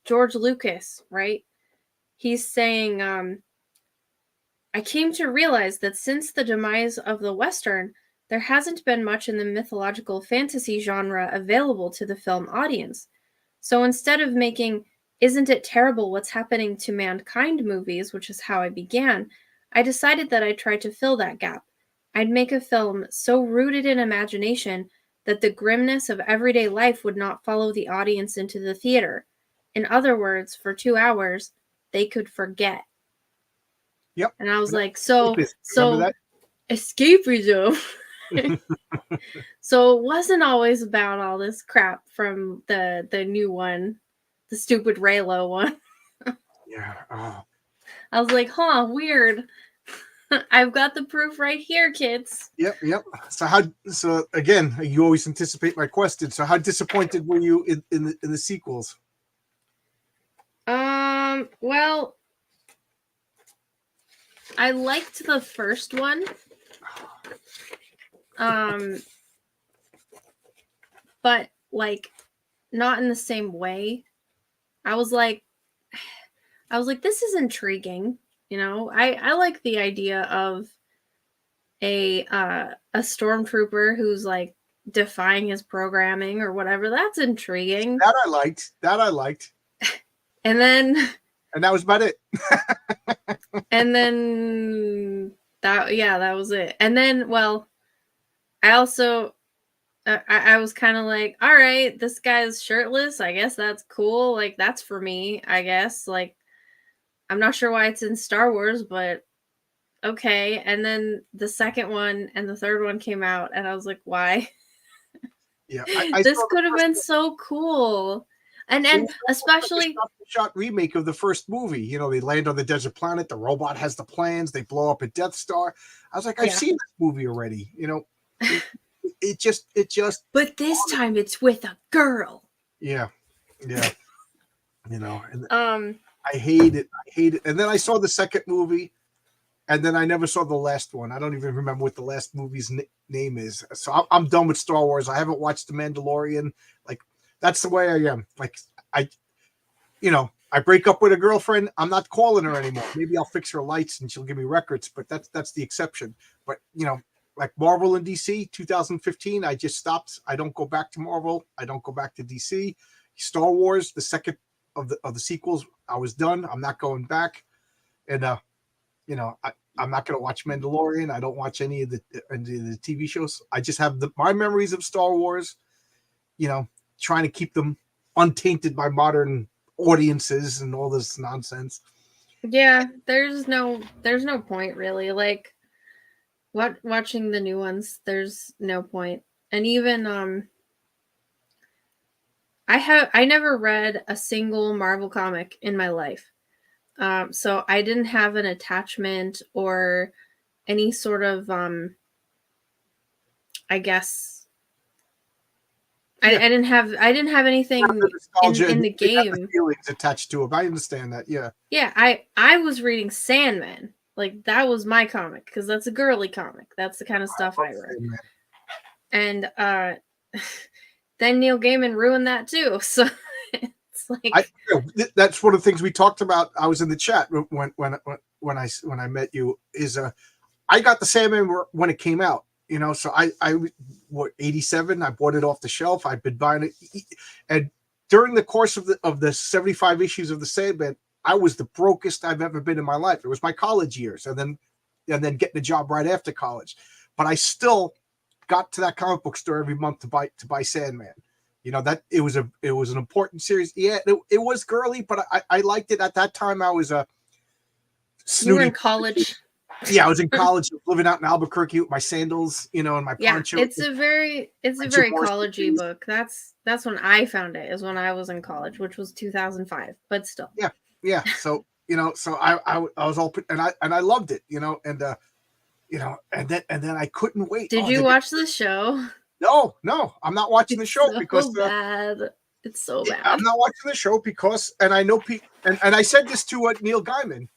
George Lucas, right? He's saying, I came to realize that since the demise of the Western, there hasn't been much in the mythological fantasy genre available to the film audience. So instead of making Isn't It Terrible What's Happening to Mankind movies, which is how I began, I decided that I'd try to fill that gap. I'd make a film so rooted in imagination that the grimness of everyday life would not follow the audience into the theater. In other words, for 2 hours, they could forget. Yep. And I was like, so escapism. So it wasn't always about all this crap from the new one, the stupid Raylo one. Yeah. Oh. I was like, weird. I've got the proof right here, kids. Yep. So again, you always anticipate my question. So how disappointed were you in the sequels? Well, I liked the first one. But like not in the same way. I was like this is intriguing, you know. I like the idea of a stormtrooper who's like defying his programming or whatever. That's intriguing. That I liked. And then And that was about it. and then that was it. And then, well, I also I was kind of like, all right, this guy's shirtless. I guess that's cool. Like, that's for me, I guess. Like, I'm not sure why it's in Star Wars, but okay. And then the second one and the third one came out, and I was like, why? Yeah, I This saw could have been so cool. And especially like a shot remake of the first movie. You know, they land on the desert planet. The robot has the plans. They blow up a Death Star. I was like, I've seen this movie already. You know, it just. But this time it's with a girl. Yeah. You know, and I hate it. And then I saw the second movie, and then I never saw the last one. I don't even remember what the last movie's name is. So I'm done with Star Wars. I haven't watched The Mandalorian. Like, that's the way I am. Like, I break up with a girlfriend. I'm not calling her anymore. Maybe I'll fix her lights and she'll give me records, but that's the exception. But like Marvel and DC, 2015, I just stopped. I don't go back to Marvel. I don't go back to DC. Star Wars, the second of the sequels, I was done. I'm not going back. And I'm not going to watch Mandalorian. I don't watch any of the TV shows. I just have my memories of Star Wars, trying to keep them untainted by modern audiences and all this nonsense. Yeah, there's no point really. Like watching the new ones, there's no point. And even I never read a single Marvel comic in my life. So I didn't have an attachment or any sort of I guess I didn't have anything in the game. Feelings attached to it. I understand that. Yeah. Yeah, I was reading Sandman. Like, that was my comic because that's a girly comic. That's the kind of stuff I read. And then Neil Gaiman ruined that too. So it's like that's one of the things we talked about. I was in the chat when I met you. Is I got the Sandman when it came out. So I 87. I bought it off the shelf. I've been buying it, and during the course of the 75 issues of the Sandman, I was the brokest I've ever been in my life. It was my college years, and then getting a job right after college. But I still got to that comic book store every month to buy Sandman. That it was an important series. Yeah, it was girly, but I liked it at that time. I was a snooty. You were in college. Yeah, I was in college, living out in Albuquerque with my sandals, and my poncho. It's a very collegey book. That's when I found it, is when I was in college, which was 2005. But still. Yeah. So so I was all, and I loved it, and then I couldn't wait. Did you watch the show? No, I'm not watching the show because bad. It's so bad. I'm not watching the show because, and I know people, and I said this to Neil Gaiman.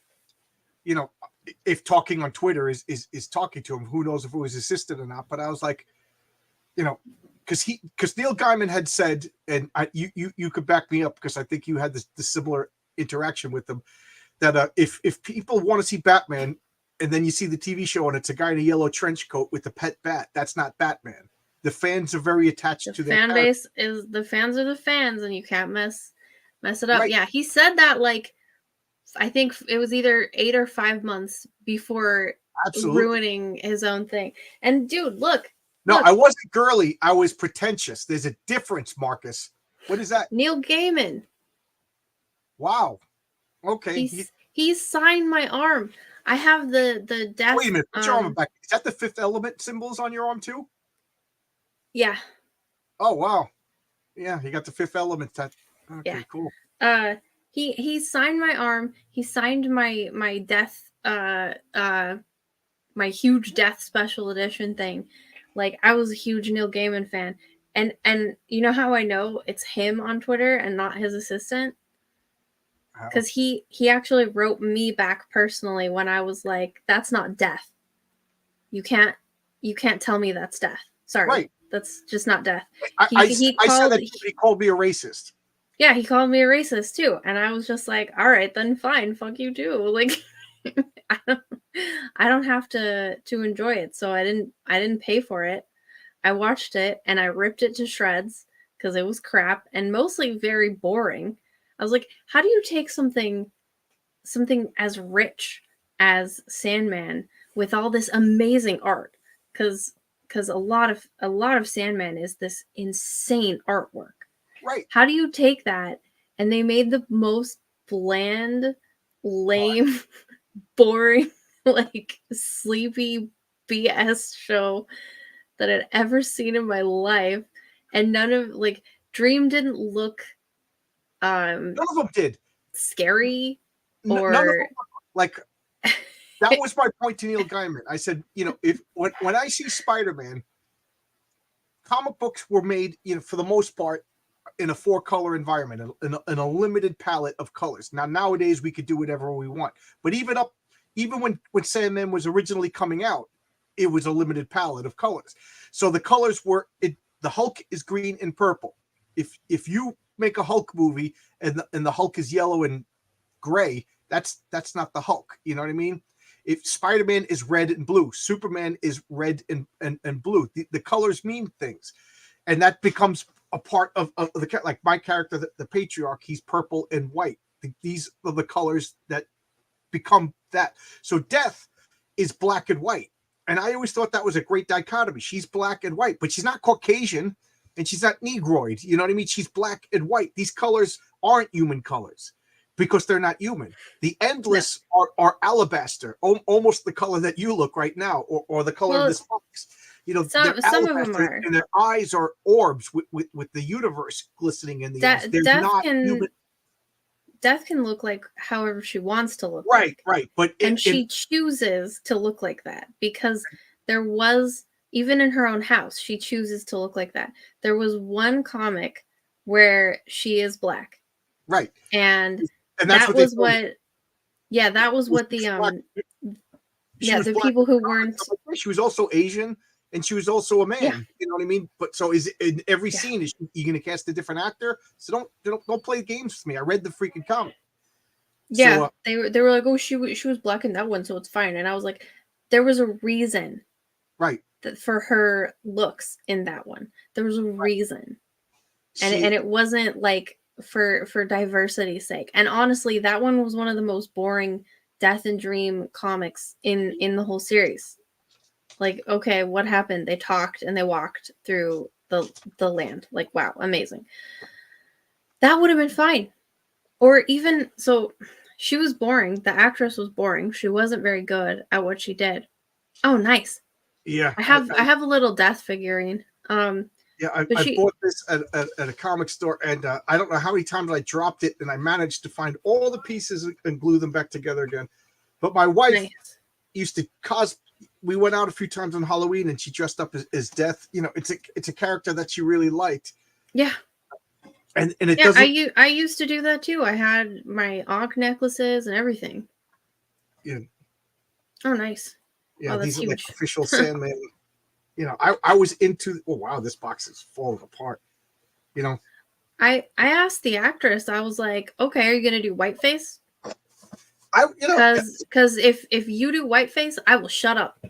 If talking on Twitter is talking to him, who knows if it was assisted or not? But I was like, because Neil Gaiman had said, and you could back me up because I think you had the similar interaction with them, that if people want to see Batman and then you see the TV show and it's a guy in a yellow trench coat with a pet bat, that's not Batman. The fans are very attached to their fan base. The fans are the fans, and you can't mess it up. Right. Yeah, he said that like, I think it was either 8 or 5 months before ruining his own thing. And dude, look. No, I wasn't girly. I was pretentious. There's a difference, Marcus. What is that? Neil Gaiman. Wow. Okay. He signed my arm. I have the death. Wait a minute. Put your arm back. Is that the Fifth Element symbols on your arm too? Yeah. Oh wow. Yeah, he got the Fifth Element. Okay, cool. He signed my arm. He signed my death my huge death special edition thing. Like, I was a huge Neil Gaiman fan. And you know how I know it's him on Twitter and not his assistant? because he actually wrote me back personally when I was like, "That's not death. You can't tell me that's death. Sorry, Right. that's just not death." I said that he called me a racist. Yeah, he called me a racist too, and I was just like, "All right, then fine, fuck you too." Like, I don't have to enjoy it, so I didn't pay for it. I watched it and I ripped it to shreds because it was crap and mostly very boring. I was like, how do you take something as rich as Sandman with all this amazing art? Because a lot of Sandman is this insane artwork. Right. How do you take that and they made the most bland, lame, boring, like sleepy BS show that I'd ever seen in my life, and none of like Dream didn't look None of them did scary none of them or like that was my point to Neil Gaiman. I said, if when I see Spider-Man, comic books were made, for the most part, in a 4-color environment, in a limited palette of colors. Now nowadays we could do whatever we want, but even when Sandman was originally coming out, it was a limited palette of colors. So the colors were the Hulk is green and purple. If you make a Hulk movie and the Hulk is yellow and gray, that's not the Hulk. You know what I mean? If Spider-Man is red and blue, Superman is red and blue. The colors mean things, and that becomes a part of the, like my character, the Patriarch. He's purple and white. These are the colors that become that. So Death is black and white, and I always thought that was a great dichotomy. She's black and white, but she's not Caucasian, and she's not Negroid. You know what I mean? She's black and white. These colors aren't human colors because they're not human. The Endless are alabaster, almost the color that you look right now, or the color of this box. Some of them are, and their eyes are orbs with the universe glistening in the eyes. They're not human. Death can look like however she wants to look. Right, like. right. But she chooses to look like that because there was, even in her own house, she chooses to look like that. There was one comic where she is black. Right. And that's that was what that was what the the people who weren't. She was also Asian, and she was also a man. Yeah. You know what I mean? But so is in every scene, is you going to cast a different actor? So don't play games with me. I read the freaking comic. Yeah, so, they were like, oh, she was black in that one, so it's fine. And I was like, there was a reason, right, for her looks in that one. There was a reason, and it wasn't like for diversity's sake. And honestly, that one was one of the most boring Death and Dream comics in the whole series. Like, okay, what happened? They talked and they walked through the land. Like, wow, amazing. That would have been fine. Or even so, she was boring. The actress was boring. She wasn't very good at what she did. Oh, nice. Yeah, I have a little Death figurine. Yeah, I bought this at a comic store, and I don't know how many times I dropped it, and I managed to find all the pieces and glue them back together again. But my wife used to we went out a few times on Halloween, and she dressed up as Death. It's a character that she really liked. Yeah. And it doesn't. I used to do that too. I had my Ankh necklaces and everything. Yeah. Oh, nice. Yeah, these are like official Sandman. I was into. Oh wow, this box is falling apart. I asked the actress. I was like, okay, are you gonna do whiteface? Because if you do whiteface, I will shut up.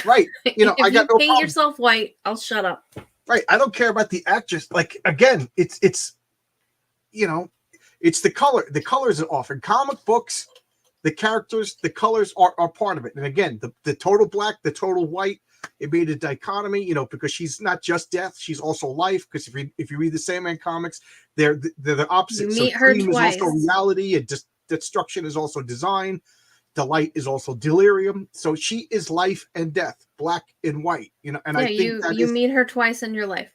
Right. If I got no paint problem. yourself white, I'll shut up. Right. I don't care about the actress. Like, again, it's the color. The colors are off. In comic books, the characters, the colors are part of it. And again, the total black, the total white, it made a dichotomy, because she's not just Death, she's also life. Because if you read the Sandman comics, they're the opposite. You meet her twice. Is also reality, and destruction is also design. Delight is also delirium. So she is life and death, black and white. And I think you meet her twice in your life.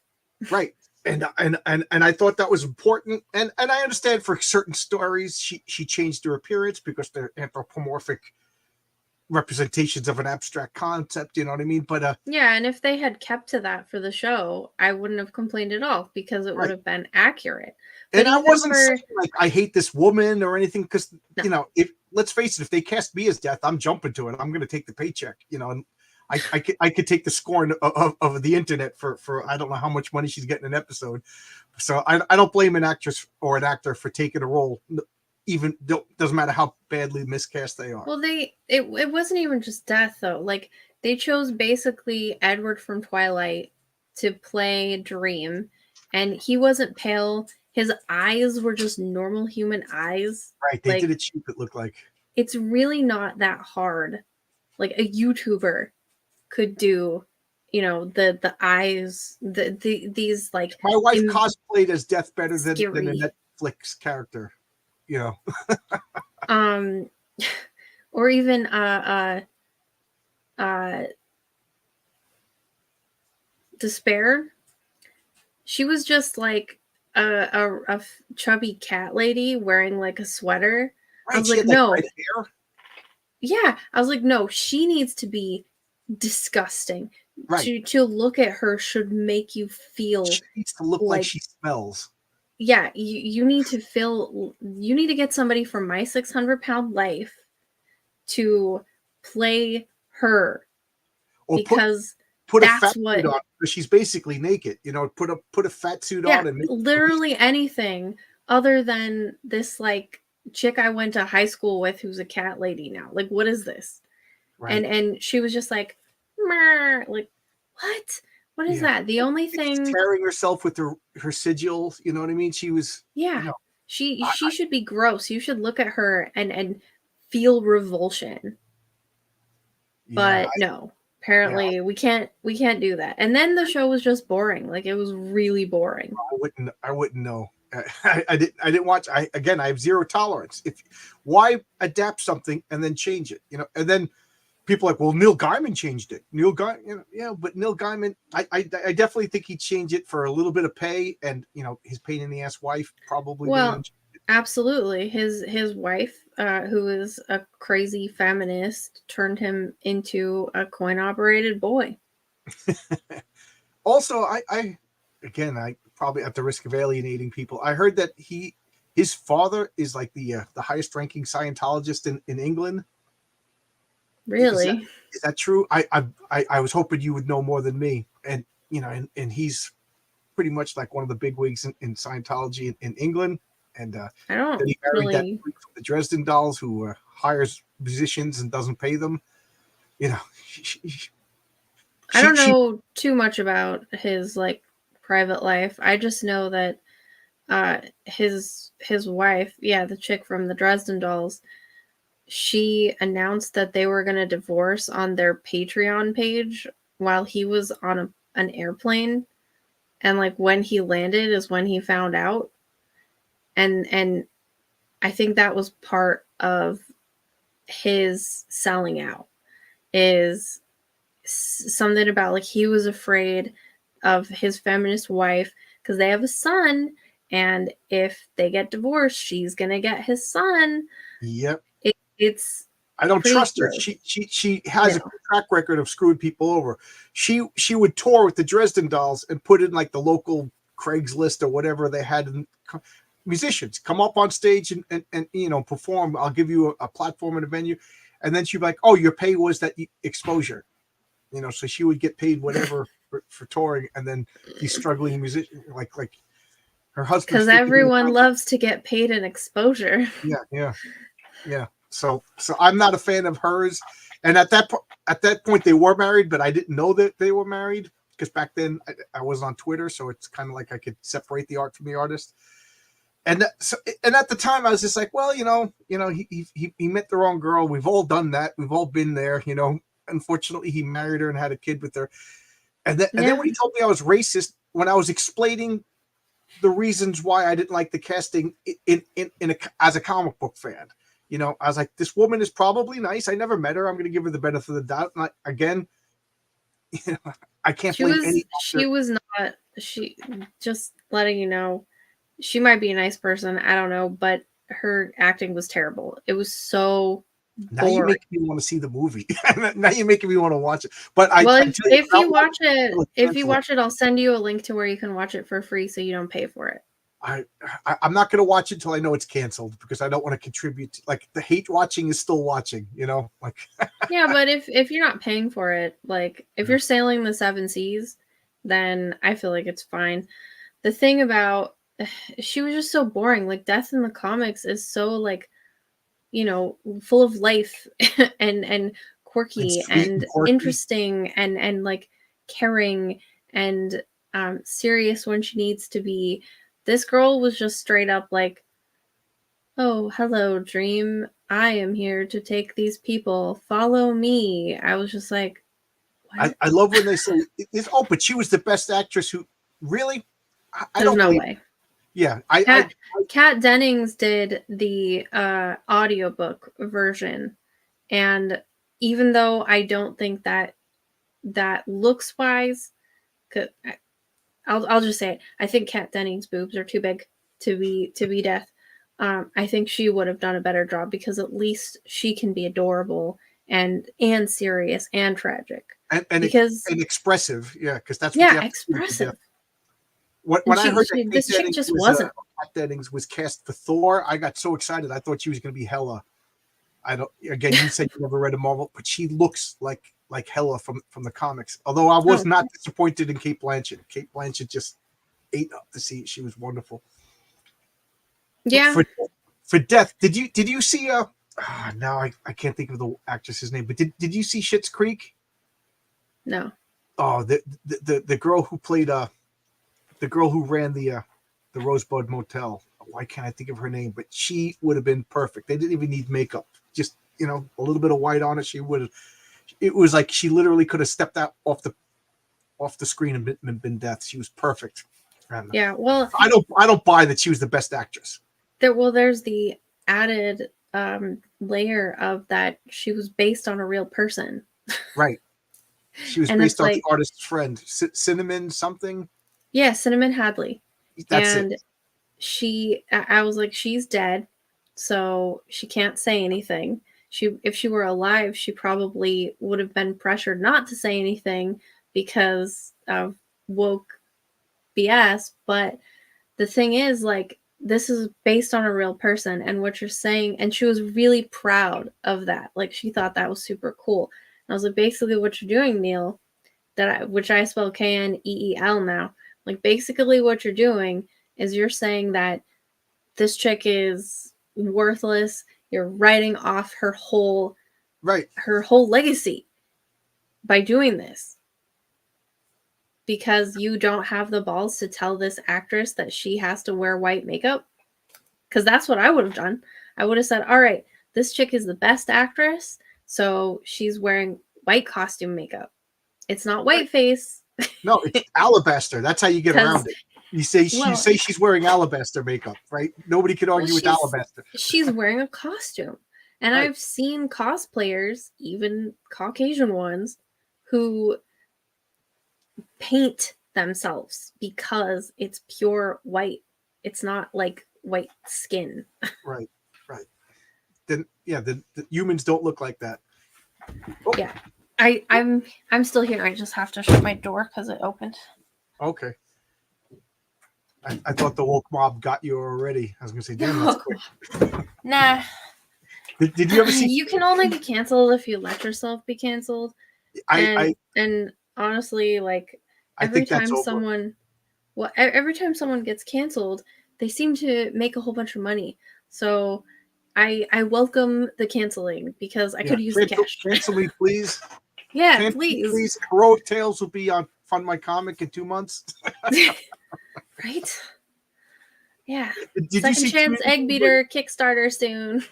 Right. And I thought that was important. And I understand for certain stories she changed her appearance because they're anthropomorphic representations of an abstract concept. You know what I mean? But Yeah, and if they had kept to that for the show, I wouldn't have complained at all because it would right. have been accurate. But And I even wasn't for saying like I hate this woman or anything, because no, if let's face it, if they cast me as Death, I'm jumping to it. I'm going to take the paycheck, and I could take the scorn of the internet for I don't know how much money she's getting an episode. So I don't blame an actress or an actor for taking a role, even doesn't matter how badly miscast they are. well, it wasn't even just Death though. Like they chose basically Edward from Twilight to play Dream, and he wasn't pale. His eyes were just normal human eyes. Right? They did Like it cheap. It looked like. it's really not that hard. Like a YouTuber could do, the eyes, these like My wife cosplayed as Death better than a scary, Netflix character. You know. um, or even uh, Despair. She was just like a chubby cat lady wearing like a sweater. I Right? was She like, had like no, red hair. yeah. I was like, no, she needs to be disgusting. Right. To look at her should make you feel She needs to look like like, she smells. yeah, you need to get somebody from My 600-Pound Life to play her Or because put a fat that's suit what, on, because she's basically naked. Put a fat suit yeah, on and make literally anything other than this like chick I went to high school with who's a cat lady now. Like, what is this? right. And she was just like, "Mer," like, what? What is Yeah. that? The only She's thing, tearing herself with her sigils. You know what I mean? She was, yeah, you know, she should be gross. You should look at her and feel revulsion. yeah, But no, yeah. apparently we can't do that. And then the show was just boring. Like it was really boring. I wouldn't know. I didn't watch. I have zero tolerance. Why adapt something and then change it? And then people are like, well, Neil Gaiman changed it. Neil Gaiman, yeah, but Neil Gaiman, I definitely think he changed it for a little bit of pay, and his pain in the ass wife probably Well, didn't. absolutely. His wife, who is a crazy feminist, turned him into a coin operated boy. Also, I probably at the risk of alienating people, I heard that his father is like the highest ranking Scientologist in England. Is that Really? is that true? I was hoping you would know more than me, and and he's pretty much like one of the big wigs in Scientology in England, and I then don't he married that really freak from the Dresden Dolls who hires musicians and doesn't pay them. You know, I don't she know too much about his like private life. I just know that his wife, yeah, the chick from the Dresden Dolls, she announced that they were going to divorce on their Patreon page while he was on an airplane, and like when he landed is when he found out. And I think that was part of his selling out, is something about like he was afraid of his feminist wife because they have a son, and if they get divorced she's gonna get his son. Yep. It's I don't pretty trust her. gross. She has a No, track record of screwing people over. She would tour with the Dresden Dolls and put in like the local Craigslist or whatever they had. Musicians come up on stage and perform. I'll give you a platform and a venue, and then she'd be like, "Oh, your pay was that exposure." So she would get paid whatever for touring, and then these struggling musicians like her husband's because freaking in everyone loves to get paid in exposure. yeah. So I'm not a fan of hers. And at that point they were married, but I didn't know that they were married because back then I was on Twitter, so it's kind of like I could separate the art from the artist. And at the time I was just like, well, he met the wrong girl. We've all done that. We've all been there. Unfortunately, he married her and had a kid with her. And then Yeah, when he told me I was racist, when I was explaining the reasons why I didn't like the casting as a comic book fan. I was like, this woman is probably nice. I never met her. I'm going to give her the benefit of the doubt. And again, I can't blame any she actor. was not, she, just letting you know, she might be a nice person, I don't know, but her acting was terrible. It was so Now you're boring. making me want to see the movie. Now you're making me want to watch it. But I Well, tell you, if without you watching watch it, it, if you cancel it. watch it, I'll send you a link to where you can watch it for free, so you don't pay for it. I'm not going to watch it until I know it's canceled because I don't want to contribute. Like the hate watching is still watching, you know. Like Yeah, but if you're not paying for it, like if you're sailing the seven seas, then I feel like it's fine. The thing about she was just so boring. Like Death in the comics is so like, full of life and and quirky sweet and and quirky. interesting and like caring and serious when she needs to be. This girl was just straight up like, "Oh, hello, Dream. I am here to take these people. Follow me." I was just like, "What?" I love when they say, "Oh, but she was the best actress." Who really? I There's don't no believe. way. Yeah, Kat Dennings did the audiobook version, and even though I don't think that looks wise, I'll just say it. I think Kat Dennings' boobs are too big to be Death. I think she would have done a better job because at least she can be adorable and serious and tragic. Because and expressive. Yeah, because that's what you yeah, have to do with Death. expressive. And When I heard that this chick just wasn't. Kat Dennings was cast for Thor, I got so excited. I thought she was going to be Hela. I don't. Again, you said you never read a Marvel, but she looks like Hela from the comics. Although I was Oh, not disappointed in Kate Blanchett. Kate Blanchett just ate up the seat. She was wonderful. yeah. For Death, did you see now I can't think of the actress's name, but did you see Schitt's Creek? No. Oh, the girl who played the girl who ran the Rosebud Motel. Why can't I think of her name? But she would have been perfect. They didn't even need makeup. Just a little bit of white on it. She would have. It was like she literally could have stepped out off the screen and been Death. She was perfect. And Yeah. Well, I don't buy that she was the best actress. there's the added layer of that she was based on a real person. Right. She was And based it's on the like, artist's friend, Cinnamon something. yeah, Cinnamon Hadley. That's it. And I was like, she's dead, so she can't say anything. If she were alive, she probably would have been pressured not to say anything because of woke BS. But the thing is, like, this is based on a real person, and what you're saying, and she was really proud of that. Like, she thought that was super cool. And I was like, basically, what you're doing, Neil, which I spell Kneel now. Like, basically, what you're doing is you're saying that this chick is worthless. You're writing off Right. her whole legacy by doing this because you don't have the balls to tell this actress that she has to wear white makeup. Because that's what I would have done. I would have said, all right, this chick is the best actress, so she's wearing white costume makeup. It's not white face. No, it's alabaster. That's how you get around it. You say she's wearing alabaster makeup, right? Nobody could argue with alabaster. She's wearing a costume. And Right. I've seen cosplayers, even Caucasian ones, who paint themselves because it's pure white. It's not like white skin. Right. Then the humans don't look like that. Oh. Yeah. I'm still here. I just have to shut my door because it opened. Okay. I thought the woke mob got you already. I was gonna say, damn, that's quick. Nah. Did you ever see? You can only be canceled if you let yourself be canceled. And honestly, like every time someone gets canceled, they seem to make a whole bunch of money. So I welcome the canceling because I could use the cash. Cancel me, please. Yeah, Cancel please. Me, please. Heroic Tales will be on Fund My Comic in 2 months. Right? Yeah. Did Second you see Chance Egg Beater Kickstarter soon.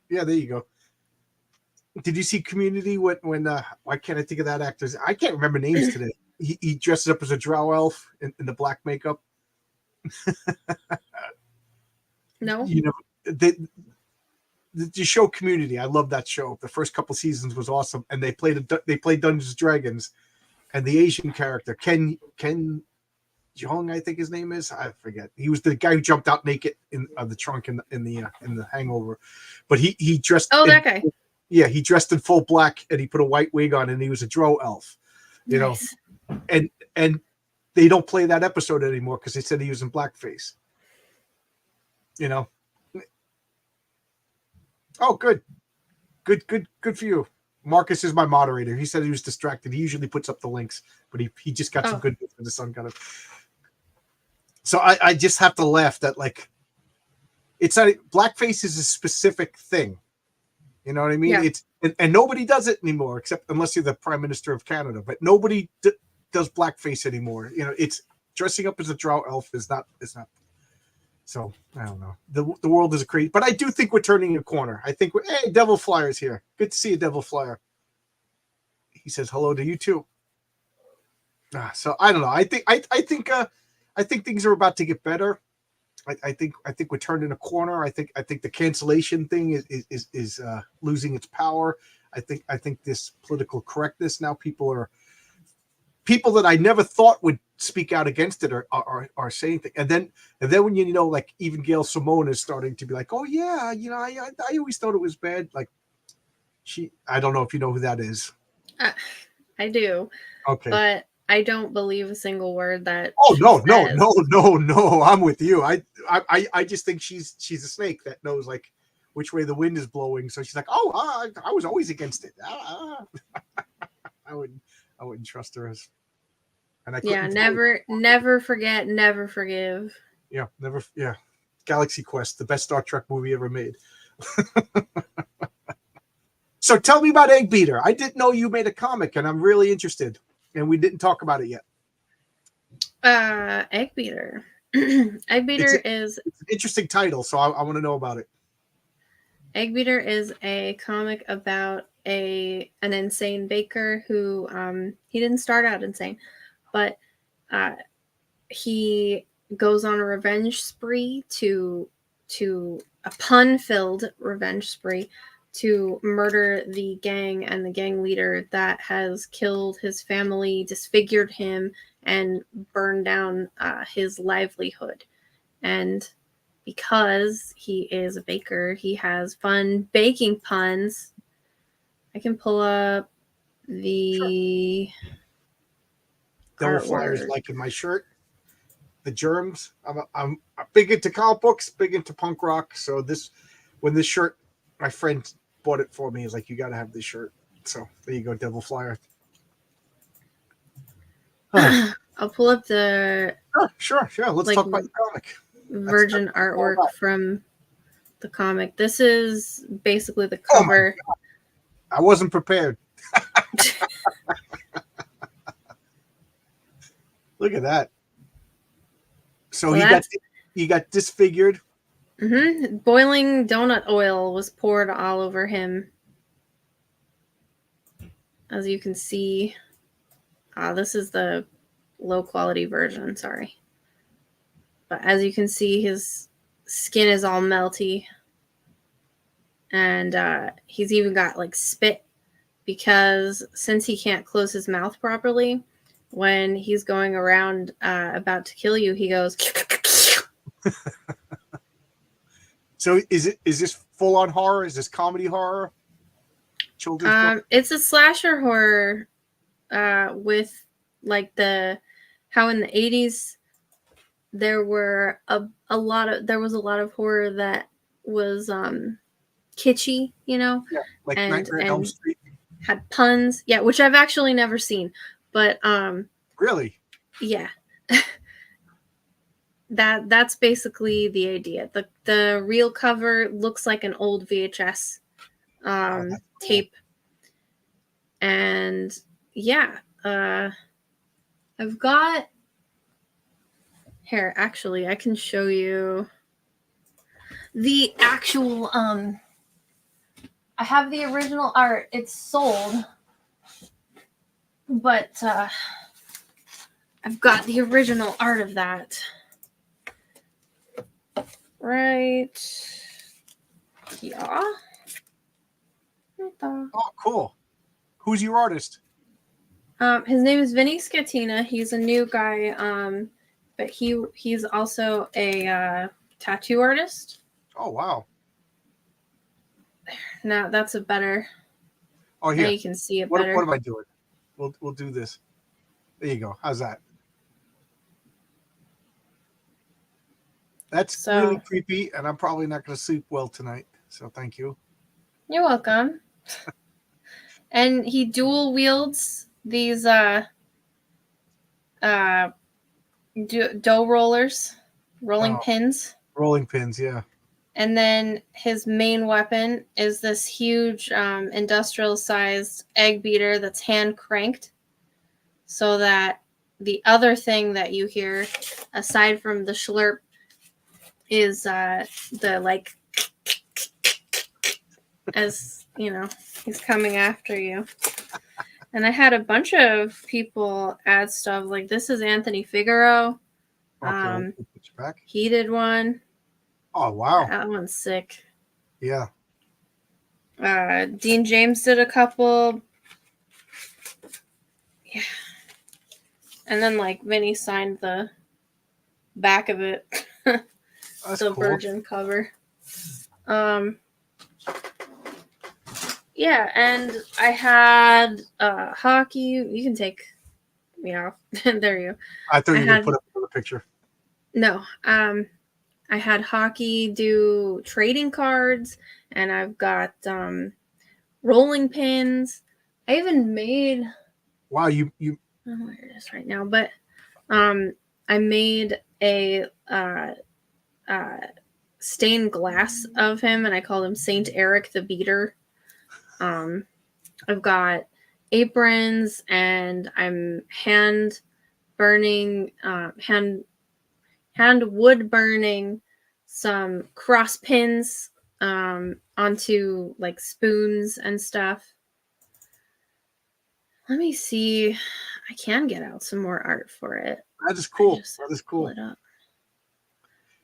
Yeah, there you go. Did you see Community when why can't I think of that actor's? I can't remember names today. He dresses up as a drow elf in the black makeup. No. The show Community. I love that show. The first couple seasons was awesome, and they played Dungeons and Dragons, and the Asian character Ken Jeong, I think his name is. I forget. He was the guy who jumped out naked in the trunk in the Hangover, but he dressed. Oh, that guy. Yeah, he dressed in full black and he put a white wig on and he was a drow elf. You Nice. know, and they don't play that episode anymore because they said he was in blackface. You know. Oh, good for you. Marcus is my moderator. He said he was distracted. He usually puts up the links, but he just got some good for the sun kind of. So I just have to laugh that like it's not blackface is a specific thing. You know what I mean? Yeah. It's and nobody does it anymore except unless you're the Prime Minister of Canada. But nobody does blackface anymore. You know, it's dressing up as a drow elf is not. It's not. So I don't know. The world is a crazy, but I do think we're turning a corner. I think hey, Devil Flyer's here. Good to see you, Devil Flyer. He says hello to you too. So I don't know. I think things are about to get better. I think we're turning a corner. I think the cancellation thing is losing its power. I think this political correctness now people that I never thought would speak out against it are saying things. And then when you know like even Gail Simone is starting to be like, oh yeah, you know I always thought it was bad. Like I don't know if you know who that is. I do. Okay. But I don't believe a single word that. Oh no, says. no! I'm with you. I just think she's a snake that knows like which way the wind is blowing. So she's like, oh, I was always against it. I wouldn't trust her as. And I never forget, never forgive. Yeah, never. Yeah, Galaxy Quest, the best Star Trek movie ever made. So tell me about Egg Beater. I didn't know you made a comic, and I'm really interested. And we didn't talk about it yet. Egg Beater. Egg Beater is it's an interesting title, so I want to know about it. Egg Beater is a comic about an insane baker who he didn't start out insane, but he goes on a revenge spree to a pun-filled revenge spree to murder the gang and the gang leader that has killed his family, disfigured him, and burned down his livelihood. And because he is a baker, he has fun baking puns. I can pull up the Devil Flyers liking my shirt. The Germs. I'm big into comic books, big into punk rock. So when this shirt, my friend bought it for me. He's like, you got to have this shirt. So there you go, Devil Flyer. I'll pull up the. Sure. Let's talk about the comic. Virgin artwork from the comic. This is basically the cover. Oh I wasn't prepared. Look at that. So he got disfigured. Mm-hmm. Boiling donut oil was poured all over him. As you can see, this is the low quality version, sorry. But as you can see, his skin is all melty. And he's even got like spit because since he can't close his mouth properly, when he's going around about to kill you, he goes. So is this full on horror? Is this comedy horror? Children's book? It's a slasher horror with like how in the 80s there were a lot of horror that was kitschy, you know, yeah, like Nightmare on Elm Street had puns, yeah, which I've actually never seen, but really, yeah. That's basically the idea. The real cover looks like an old VHS tape, and yeah, I've got here. Actually, I can show you the actual. I have the original art. It's sold, but I've got the original art of that. Right. Yeah. Oh, cool. Who's your artist? His name is Vinny Scatina. He's a new guy, but he's also a tattoo artist. Oh wow. Now that's a better. Oh, Now here. you can see it What better. am I doing? We'll do this. There you go. How's that? That's So really creepy, and I'm probably not going to sleep well tonight. So thank you. you're welcome. And he dual wields these dough rollers, rolling Oh, pins. rolling pins, yeah. And then his main weapon is this huge industrial sized egg beater that's hand cranked, so that the other thing that you hear aside from the slurp is the like, as you know, he's coming after you. And I had a bunch of people add stuff like, this is Anthony Figaro. Okay, we'll put you back. He did one. Oh, wow. That one's sick. Yeah. Dean James did a couple. Yeah. And then like Vinny signed the back of it. That's the cool. Virgin cover. Yeah, and I had hockey. You can take me off. There you go. I thought you were going to put up another picture. No. I had hockey do trading cards, and I've got rolling pins. I even made. Wow, you. I don't know where it is right now, but I made a stained glass of him, and I called him Saint Eric the Beater. I've got aprons, and I'm hand wood burning some cross pins onto like spoons and stuff. Let me see. I can get out some more art for it. That is cool. That is cool. Pull it up.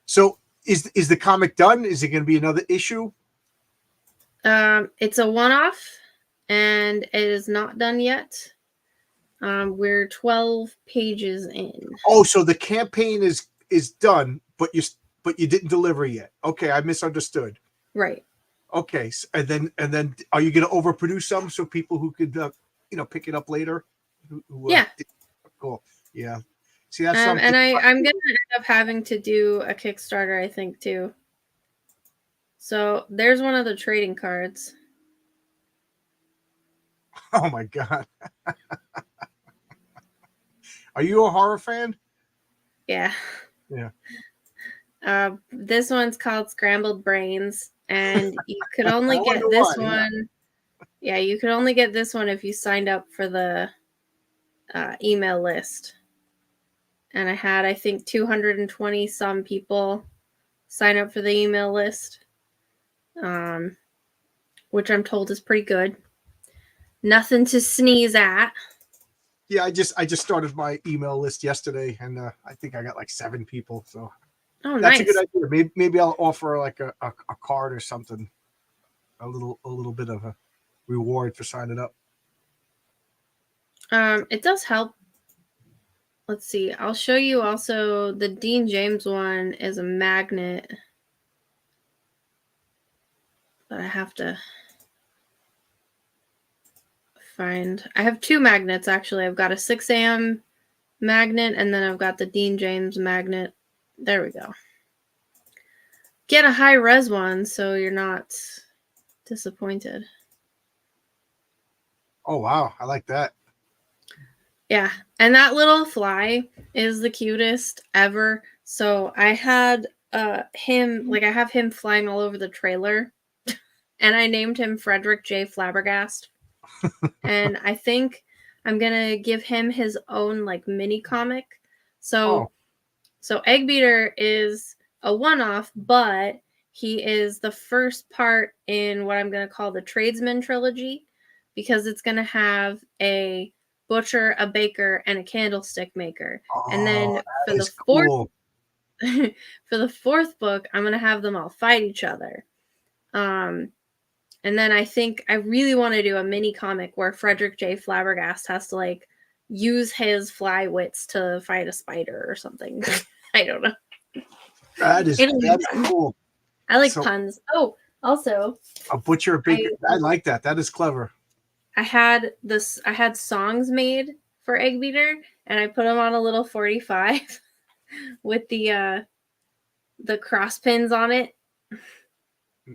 So is the comic done? Is it going to be another issue? It's a one-off, and it is not done yet. We're 12 pages in. Oh, so the campaign is done, but you didn't deliver yet. Okay, I misunderstood. Right. Okay, and then are you going to overproduce some so people who could pick it up later? Yeah. Cool. Yeah. See, that's and I'm gonna end up having to do a Kickstarter, I think, too. So there's one of the trading cards. Oh my god. Are you a horror fan? Yeah. Yeah. This one's called Scrambled Brains, and you could only get this one. Yeah, you could only get this one if you signed up for the email list. And I had, I think, 220 some people sign up for the email list, which I'm told is pretty good. Nothing to sneeze at. Yeah, I just started my email list yesterday, and I think I got like 7 people. So that's nice. a good idea. Maybe I'll offer like a card or something, a little bit of a reward for signing up. It does help. Let's see. I'll show you also the Dean James one is a magnet. But I have to find. I have 2 magnets actually. I've got a 6 a.m. magnet, and then I've got the Dean James magnet. There we go. Get a high res one so you're not disappointed. Oh wow, I like that. Yeah, and that little fly is the cutest ever. So I had him, like I have him flying all over the trailer, and I named him Frederick J. Flabbergast. And I think I'm gonna give him his own like mini comic. So Egg Beater is a one-off, but he is the first part in what I'm gonna call the Tradesman trilogy, because it's gonna have a butcher, a baker, and a candlestick maker. And then for the fourth for the 4th book, I'm gonna have them all fight each other. And then I think I really want to do a mini comic where Frederick J. Flabbergast has to like use his fly wits to fight a spider or something. I don't know. That's cool. I like puns. Oh, Also, A butcher, a baker. I like that. That is clever. I had songs made for egg beater, and I put them on a little 45 with the cross pins on it,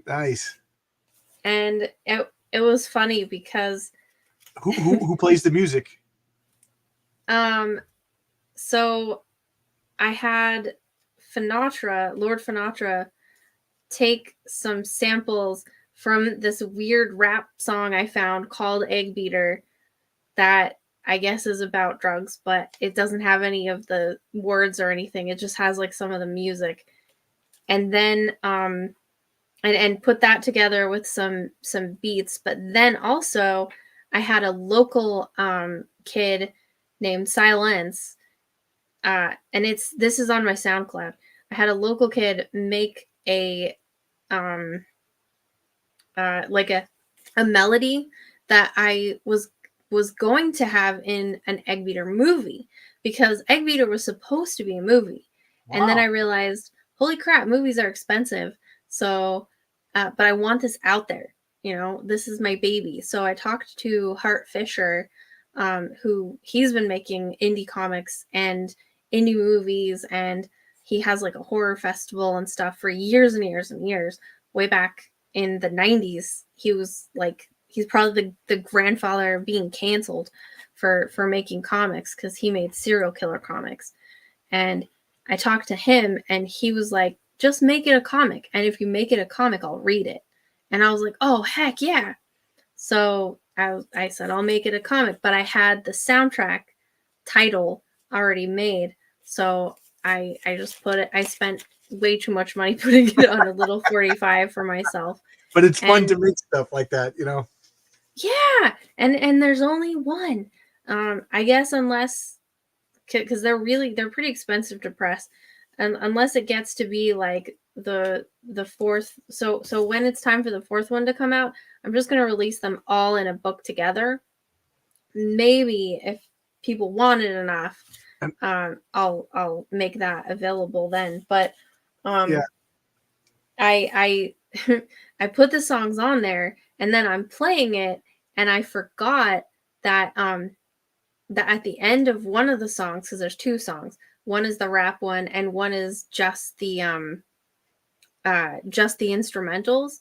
Nice. and it was funny because Who plays the music? so I had Lord Finatra, take some samples from this weird rap song I found called Egg Beater that I guess is about drugs, but it doesn't have any of the words or anything. It just has like some of the music. And then and put that together with some beats. But then also I had a local kid named Silence, and this is on my SoundCloud. I had a local kid make a like a melody that I was going to have in an Egg Beater movie, because Egg Beater was supposed to be a movie. Wow. And then I realized, holy crap, movies are expensive. So, but I want this out there. You know, this is my baby. So I talked to Hart Fisher, who he's been making indie comics and indie movies, and he has like a horror festival and stuff for years and years and years. Way back in the 90s, he was like, he's probably the grandfather of being canceled for making comics, because he made serial killer comics. And I talked to him, and he was like, just make it a comic, and if you make it a comic, I'll read it. And I was like, oh heck yeah. So I said, I'll make it a comic, but I had the soundtrack title already made. So I just put it, I spent way too much money putting it on a little 45 for myself. But it's fun to make stuff like that, you know? Yeah. And there's only one. I guess unless, because they're pretty expensive to press. And unless it gets to be like the fourth. So when it's time for the fourth one to come out, I'm just going to release them all in a book together. Maybe if people want it enough, I'll make that available then. But yeah. I I put the songs on there, and then I'm playing it, and I forgot that that at the end of one of the songs, because there's two songs, one is the rap one and one is just the instrumentals.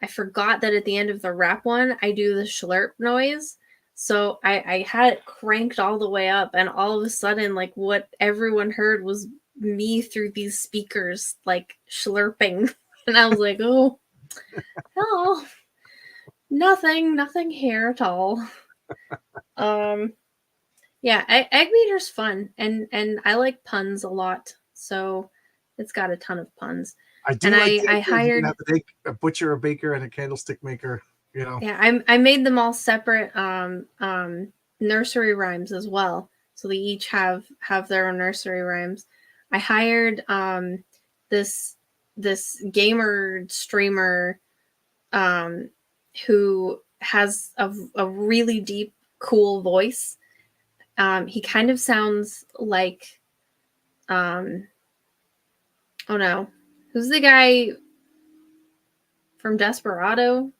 I forgot that at the end of the rap one I do the slurp noise. So I had it cranked all the way up, and all of a sudden, like, what everyone heard was me through these speakers, like, slurping. And I was like, oh, hello. Nothing here at all. Yeah, Egg Beater's fun, and I like puns a lot, so it's got a ton of puns. I do, and like I hired a butcher, a baker, and a candlestick maker. You know. Yeah, I made them all separate nursery rhymes as well, so they each have their own nursery rhymes. I hired this gamer streamer who has a really deep, cool voice. He kind of sounds like, oh no, who's the guy from Desperado?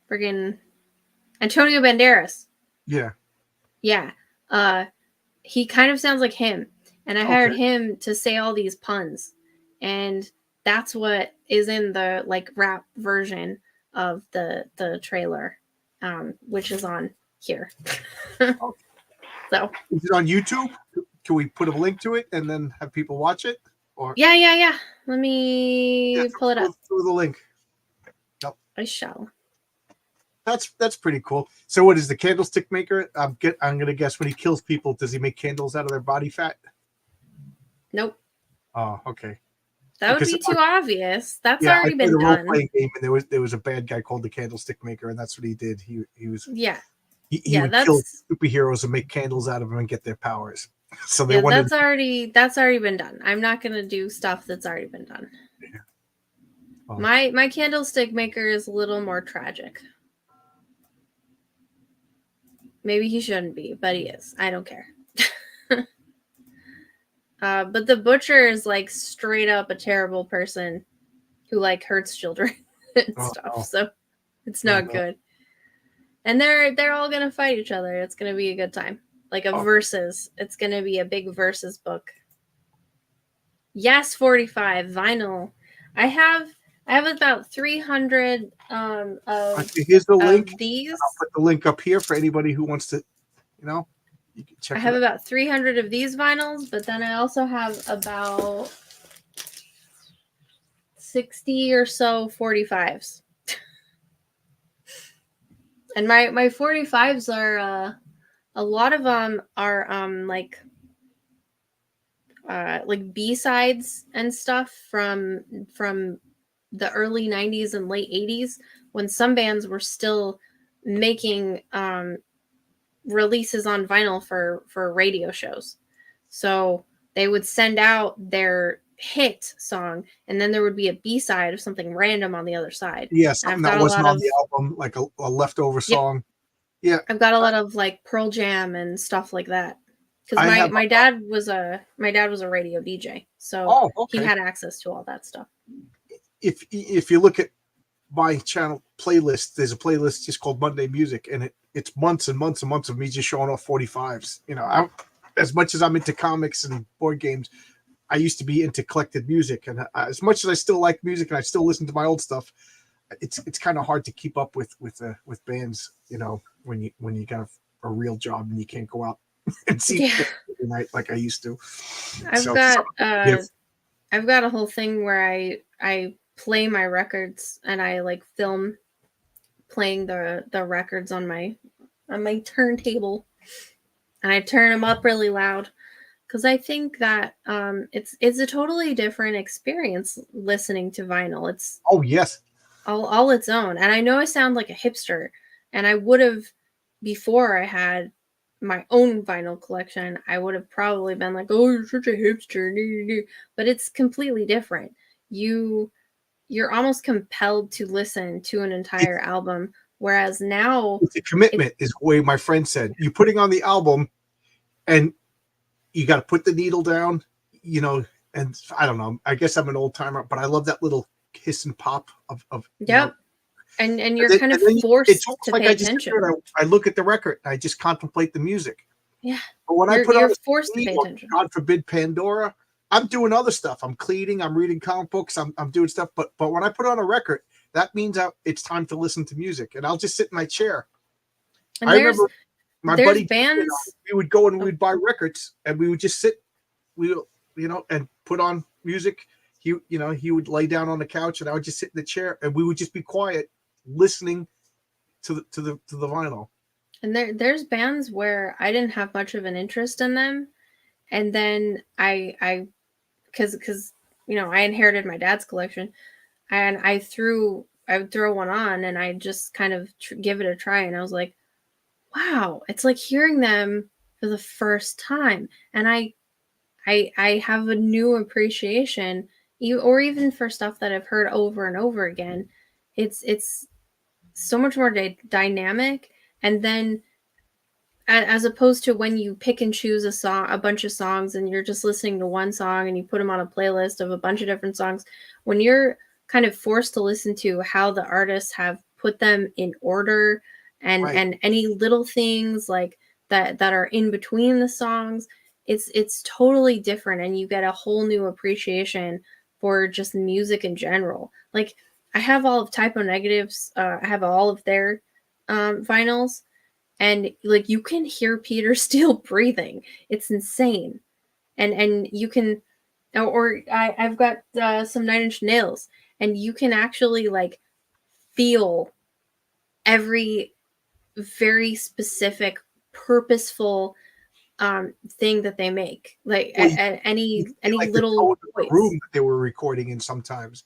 Friggin' Antonio Banderas. Yeah. Yeah. He kind of sounds like him. And I hired him to say all these puns. And that's what is in the like rap version of the trailer, which is on here. So is it on YouTube? Can we put a link to it and then have people watch it? Or yeah. Let me pull it up. Through the link. Yep. I shall. That's pretty cool. So what is the candlestick maker? I'm gonna guess when he kills people, does he make candles out of their body fat? Nope. Oh, okay. That would be too obvious. That's already been done. Role-playing game, and there was a bad guy called the Candlestick Maker, and that's what he did. He was he would kill superheroes and make candles out of them and get their powers. So they wanted. That's already been done. I'm not gonna do stuff that's already been done. Yeah. Well, my Candlestick Maker is a little more tragic. Maybe he shouldn't be, but he is. I don't care. But the butcher is like straight up a terrible person. who like hurts children and Oh, stuff. no. So it's Oh, not no. good. And they're all gonna fight each other. It's gonna be a good time. Like a Oh. versus. It's gonna be a big versus book. Yes, 45 vinyl. I have about 300 Okay, here's the link. of these. I'll put the link up here for anybody who wants to, you can check I it have out. about 300 of these vinyls, but then I also have about 60 or so 45s. And my 45s are a lot of them are like B-sides and stuff from the early 90s and late 80s when some bands were still making releases on vinyl for radio shows. So they would send out their hit song and then there would be a B-side of something random on the other side. Yeah, And something that wasn't on the album, like a leftover Yep. song. Yeah, I've got a lot of like Pearl Jam and stuff like that. Because I have. my dad was a radio DJ, so Oh, he okay. had access to all that stuff. If you look at my channel playlist, there's a playlist just called Monday Music, and it's months and months and months of me just showing off 45s. As much as I'm into comics and board games, I used to be into collected music, and as much as I still like music and I still listen to my old stuff, it's kind of hard to keep up with bands, when you got a real job and you can't go out and see every night like I used to. I've got a whole thing where I play my records and I like film playing the records on my turntable, and I turn them up really loud because I think that it's a totally different experience listening to vinyl. It's Oh yes, all its own. And I know I sound like a hipster, and I would have, before I had my own vinyl collection, I would have probably been like, "Oh, you're such a hipster." But it's completely different. You're almost compelled to listen to an entire album, whereas now it's a commitment, is the way my friend said. You're putting on the album, and you got to put the needle down, and I don't know. I guess I'm an old timer, but I love that little hiss and pop of yep. And you're then, kind of it's forced almost to like pay I just attention. I look at the record and I just contemplate the music. Yeah. But when I put You're on forced to pay attention. God forbid Pandora, I'm doing other stuff. I'm cleaning, I'm reading comic books, I'm doing stuff. But when I put on a record, that means it's time to listen to music, and I'll just sit in my chair. And I remember my buddy bands. we would go and we'd buy records, and we would just sit, and put on music. He would lay down on the couch, and I would just sit in the chair, and we would just be quiet, listening to the vinyl. And there's bands where I didn't have much of an interest in them, and then I because I inherited my dad's collection, and I would throw one on, and I just kind of give it a try, and I was like, wow, it's like hearing them for the first time, and I have a new appreciation, or even for stuff that I've heard over and over again. It's so much more dynamic, and then as opposed to when you pick and choose a bunch of songs, and you're just listening to one song and you put them on a playlist of a bunch of different songs. When you're kind of forced to listen to how the artists have put them in order, and Right. and any little things like that are in between the songs, it's totally different, and you get a whole new appreciation for just music in general. Like, I have all of Typo Negatives, I have all of their vinyls, and like you can hear Peter Steele breathing. It's insane. And you can, or I've got some Nine Inch Nails, and you can actually like feel every very specific, purposeful thing that they make, like Well, at any like the little tone of the voice. room that they were recording in sometimes.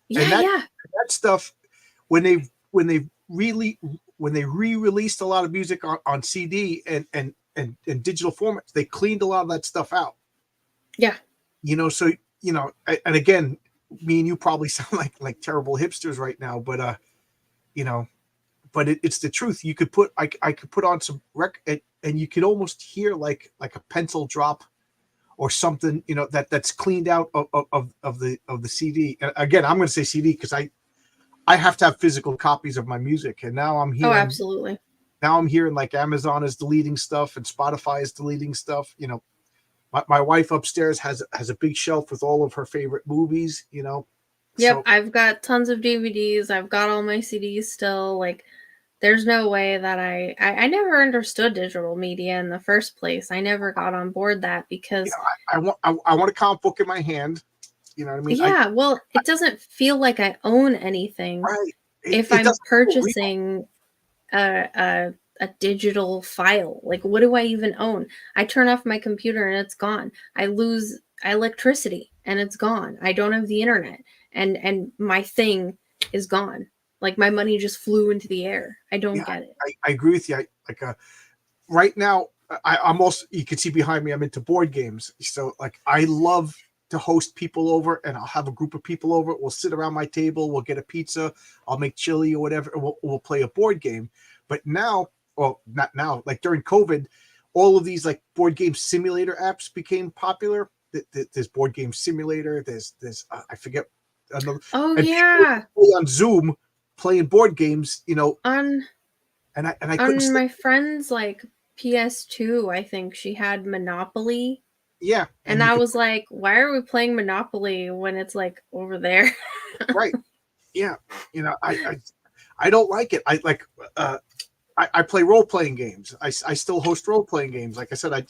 Yeah, And that yeah. stuff, when they re-released a lot of music on CD and digital formats, they cleaned a lot of that stuff out. Yeah. So and again, me and you probably sound like terrible hipsters right now, but but it's the truth. You could I could put on some record, and you could almost hear like a pencil drop, or something, that's cleaned out of the CD. And again, I'm going to say CD because I have to have physical copies of my music. And now I'm Oh, hearing absolutely. like Amazon is deleting stuff and Spotify is deleting stuff. My wife upstairs has a big shelf with all of her favorite movies. Yep, So I've got tons of DVDs. I've got all my CDs still. Like, there's no way that I never understood digital media in the first place. I never got on board that because I want a comic book in my hand. You know what I mean? yeah, well, it doesn't feel like I own anything Right. if It I'm doesn't feel real. purchasing a digital file. Like, what do I even own? I turn off my computer and it's gone. I lose electricity and it's gone. I don't have the internet and my thing is gone. Like, my money just flew into the air. I don't Yeah, get it. I agree with you. Right now, I'm also, you can see behind me, I'm into board games. So like, I love to host people over, and I'll have a group of people over. We'll sit around my table. We'll get a pizza. I'll make chili or whatever. And we'll play a board game. But now, well, not now, like during COVID, all of these like board game simulator apps became popular. There's board game simulator. There's I forget another, Oh and people yeah. play on Zoom playing board games. On And I couldn't on sleep. my friend's like PS2, I think she had Monopoly. Yeah, and And you I could was like, why are we playing Monopoly when it's like over there? right. Yeah, I don't like it. Uh, I play role playing games. I still host role playing games. Like I said,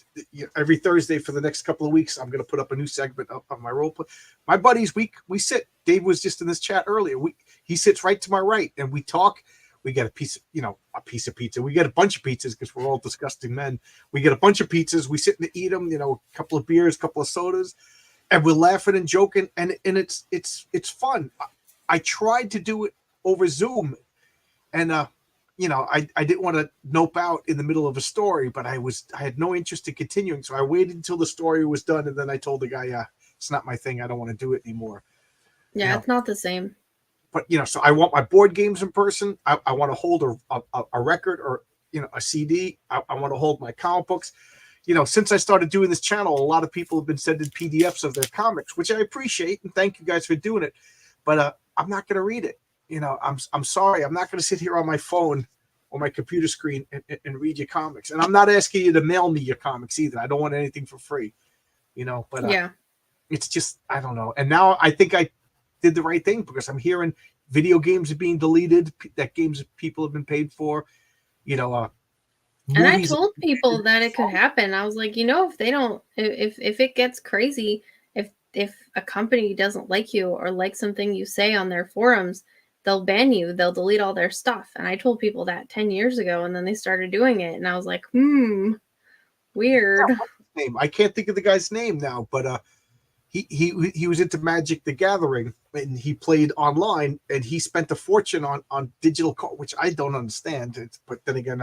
every Thursday for the next couple of weeks, I'm going to put up a new segment of my role play. My buddies, we sit. Dave was just in this chat earlier. He sits right to my right, and we talk. We get a piece of pizza. We get a bunch of pizzas because we're all disgusting men. We get a bunch of pizzas. We sit and eat them. A couple of beers, a couple of sodas, and we're laughing and joking, and it's fun. I tried to do it over Zoom, and I didn't want to nope out in the middle of a story, but I had no interest in continuing, so I waited until the story was done, and then I told the guy, yeah, it's not my thing. I don't want to do it anymore. Yeah, it's not the same. But so I want my board games in person. I want to hold a record or a CD. I want to hold my comic books. Since I started doing this channel, a lot of people have been sending PDFs of their comics, which I appreciate, and thank you guys for doing it. But I'm not going to read it. I'm sorry. I'm not going to sit here on my phone or my computer screen and read your comics. And I'm not asking you to mail me your comics either. I don't want anything for free. But Yeah. it's just, I don't know. And now I think I did the right thing because I'm hearing video games are being deleted, that games people have been paid for, And I movies. told people that it could happen. I was like, if they don't, if it gets crazy, if a company doesn't like you or like something you say on their forums, they'll ban you. They'll delete all their stuff. And I told people that 10 years ago, and then they started doing it. And I was like, weird. Yeah, what's his name? I can't think of the guy's name now, but he was into Magic the Gathering, and he played online, and he spent a fortune on digital card, which I don't understand. But then again,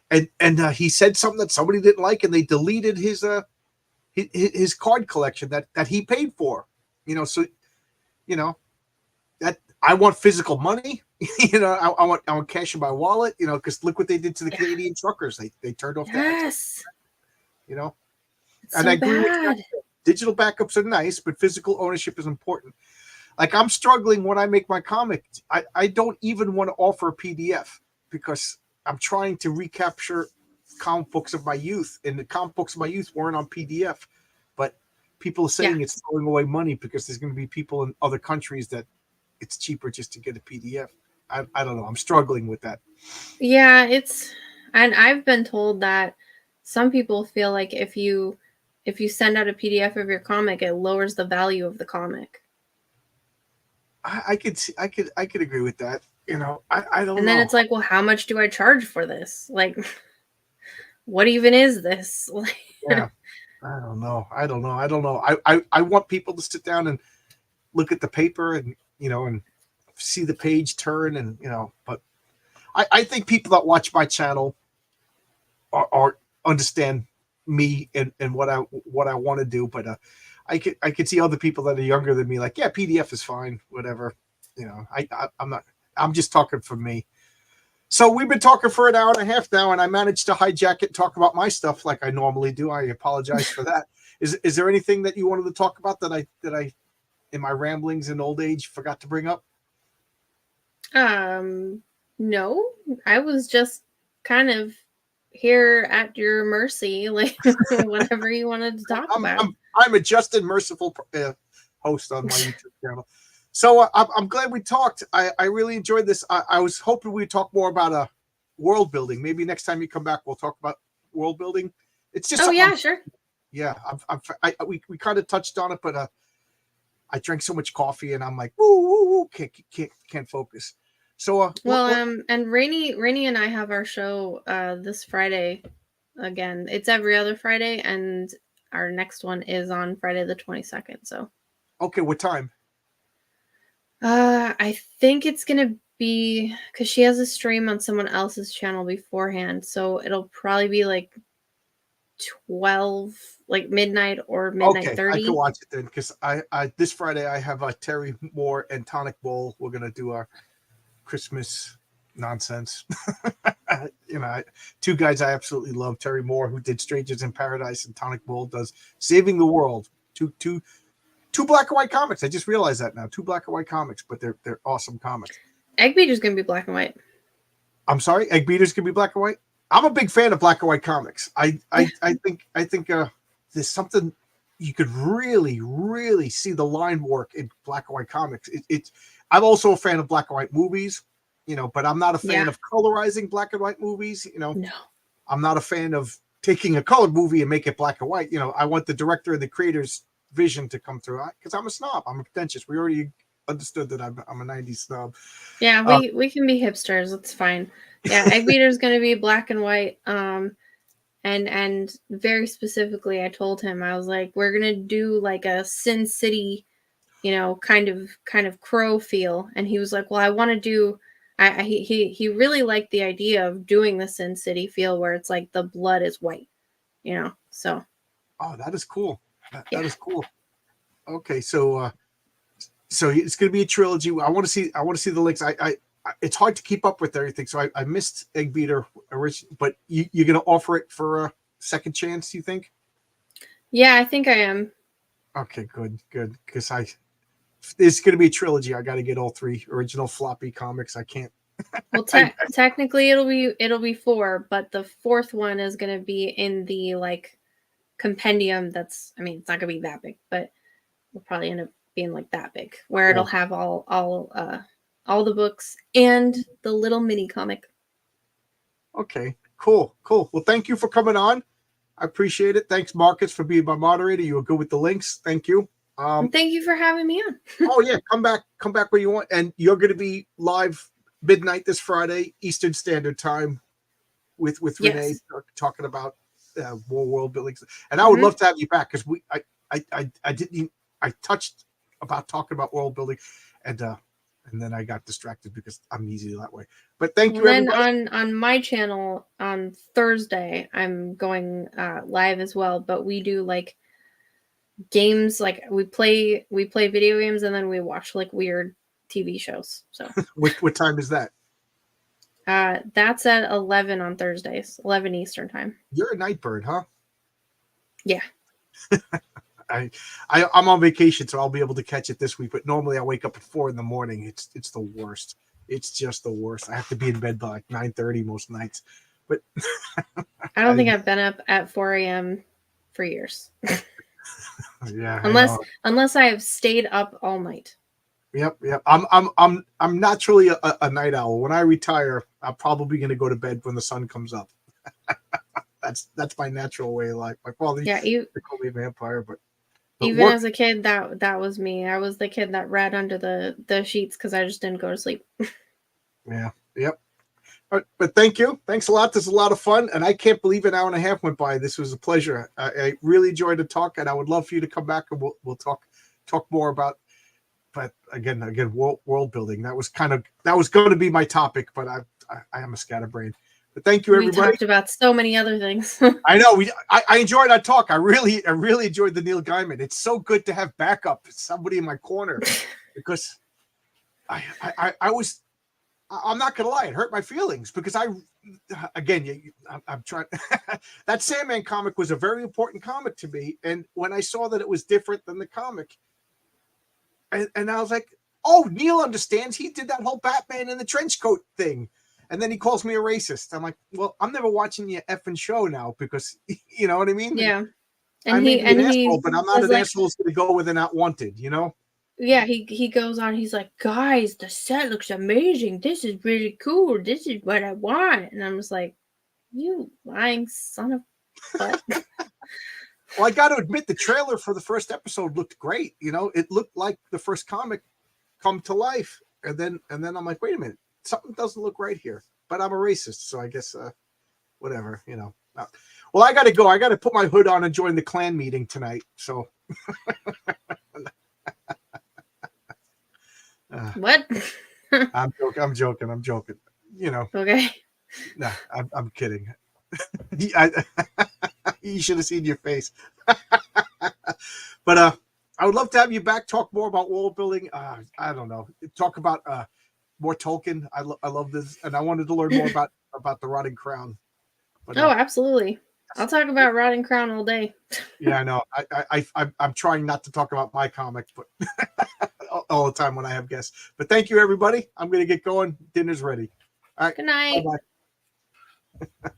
and he said something that somebody didn't like, and they deleted his card collection that he paid for. So that I want physical money. I want cash in my wallet. Because look what they did to the Canadian truckers. They turned off Yes. the It's and so I agree with bad. that. Digital backups are nice, but physical ownership is important. Like, I'm struggling when I make my comic. I don't even want to offer a PDF because I'm trying to recapture comic books of my youth, and the comic books of my youth weren't on PDF. But people are saying it's throwing away money because there's going to be people in other countries that it's cheaper just to get a PDF. I don't know. I'm struggling with that. Yeah, and I've been told that some people feel like if you send out a PDF of your comic, it lowers the value of the comic. I could agree with that. I don't And then know. it's like, well, how much do I charge for this? Like, what even is this? Yeah. I don't know. I want people to sit down and look at the paper and and see the page turn, and but I think people that watch my channel are understand me and what I want to do. But I could see other people that are younger than me, like, yeah, PDF is fine, whatever. I'm not. I'm just talking for me. So we've been talking for an hour and a half now, and I managed to hijack it and talk about my stuff like I normally do. I apologize for that. Is there anything that you wanted to talk about that I in my ramblings in old age forgot to bring up? No, I was just kind of here at your mercy, like whatever you wanted to talk I'm about. I'm I'm a just and merciful host on my YouTube channel. So I'm glad we talked. I really enjoyed this. I was hoping we'd talk more about world building. Maybe next time you come back, we'll talk about world building. It's just Oh something. yeah, sure. Yeah, we kind of touched on it, but I drank so much coffee and I'm like, woo, woo, woo, can't focus. So Well, and Rainy and I have our show this Friday again. It's every other Friday, and our next one is on Friday the 22nd. So, okay, what time? I think it's gonna be because she has a stream on someone else's channel beforehand, so it'll probably be like 12, like midnight or midnight Okay, I can 30. watch it then because I this Friday I have Terry Moore and Tonic Bowl. We're gonna do our Christmas nonsense. Two guys I absolutely love. Terry Moore, who did Strangers in Paradise, and Tonic Bowl does Saving the World. Two black and white comics. I just realized that now. Two black and white comics, but they're awesome comics. Egg Beater's gonna be black and white. I'm sorry, Egg Beaters can be black and white. I'm a big fan of black and white comics. I think there's something you could really see the line work in black and white comics. I'm also a fan of black and white movies, but I'm not a fan of colorizing black and white movies. No. I'm not a fan of taking a colored movie and make it black and white. I want the director and the creator's vision to come through because I'm a snob. I'm a pretentious. We already understood that I'm a 90s snob. Yeah, we can be hipsters. It's fine. Yeah, Egg Beater's gonna be black and white. And very specifically, I told him, I was like, we're gonna do like a Sin City, kind of Crow feel. And he was like, well, I want to do. He really liked the idea of doing the Sin City feel where it's like the blood is white, So. Oh, that is cool. That is cool. Okay, so it's going to be a trilogy. I want to see the links. It's hard to keep up with everything, so I missed Egg Beater originally. But you're going to offer it for a second chance, you think? Yeah, I think I am. Okay, good. Because it's going to be a trilogy. I got to get all three original floppy comics. I can't. Well, technically it'll be 4, but the 4th one is going to be in the like compendium. It's not going to be that big, but we'll probably end up being like that big, where it'll have all the books and the little mini comic. Okay, cool. Well, thank you for coming on. I appreciate it. Thanks, Marcus, for being my moderator. You were good with the links. Thank you. And thank you for having me on. Oh yeah, come back where you want. And you're going to be live midnight this Friday, Eastern Standard Time, with Renee talking about more world buildings. And I would love to have you back because I touched about talking about world building, and then I got distracted because I'm easy that way. But thank you. Then everybody. on my channel on Thursday, I'm going live as well. But we do like games, like we play video games, and then we watch like weird TV shows. So what time is that? That's at 11 on Thursdays, 11 Eastern time. You're a night bird, huh? Yeah. I'm on vacation, so I'll be able to catch it this week. But normally I wake up at 4 a.m. It's the worst. It's just the worst. I have to be in bed by like 9:30 most nights. But I don't think I've been up at 4 a.m. for years. Yeah. Unless I have stayed up all night. Yep. I'm naturally a night owl. When I retire, I'm probably going to go to bed when the sun comes up. That's my natural way of life. My father used to call me a vampire, but even as a kid, that was me. I was the kid that read under the sheets because I just didn't go to sleep. Yeah. Yep. But thank you. Thanks a lot. This is a lot of fun, and I can't believe an hour and a half went by. This was a pleasure. I really enjoyed the talk, and I would love for you to come back and we'll talk more about. But again, world building. That was going to be my topic, but I am a scatterbrain. But thank you, everybody. We talked about so many other things. I know. I enjoyed our talk. I really enjoyed the Neil Gaiman. It's so good to have backup, somebody in my corner, because I was I'm not gonna lie, it hurt my feelings because I'm trying. That Sandman comic was a very important comic to me, and when I saw that it was different than the comic, and I was like, oh, Neil understands. He did that whole Batman in the trench coat thing, and then he calls me a racist. I'm like, well, I'm never watching your effing show now because you know what I mean. Yeah. I And may he be an and asshole, he but I'm not was an like, asshole who's going to go where they're not wanted. You know. yeah, he goes on. He's like, guys, the set looks amazing. This is really cool. This is what I want. And I'm just like, you lying son of butt. Well, I got to admit, the trailer for the first episode looked great. You know, it looked like the first comic come to life, and then I'm like, wait a minute, something doesn't look right here. But I'm a racist, so I guess whatever. You know. Well, I got to go. I got to put my hood on and join the Klan meeting tonight. So. What? I'm joking. You know. Okay. Nah, I'm kidding. You should have seen your face. But I would love to have you back. Talk more about world building. I don't know. Talk about more Tolkien. I love this, and I wanted to learn more about the Rotting Crown. But, Oh, absolutely. I'll talk about Rotting Crown all day. Yeah, I know. I'm trying not to talk about my comic, but all the time when I have guests. But thank you, everybody. I'm going to get going. Dinner's ready. All right. Good night. Bye-bye.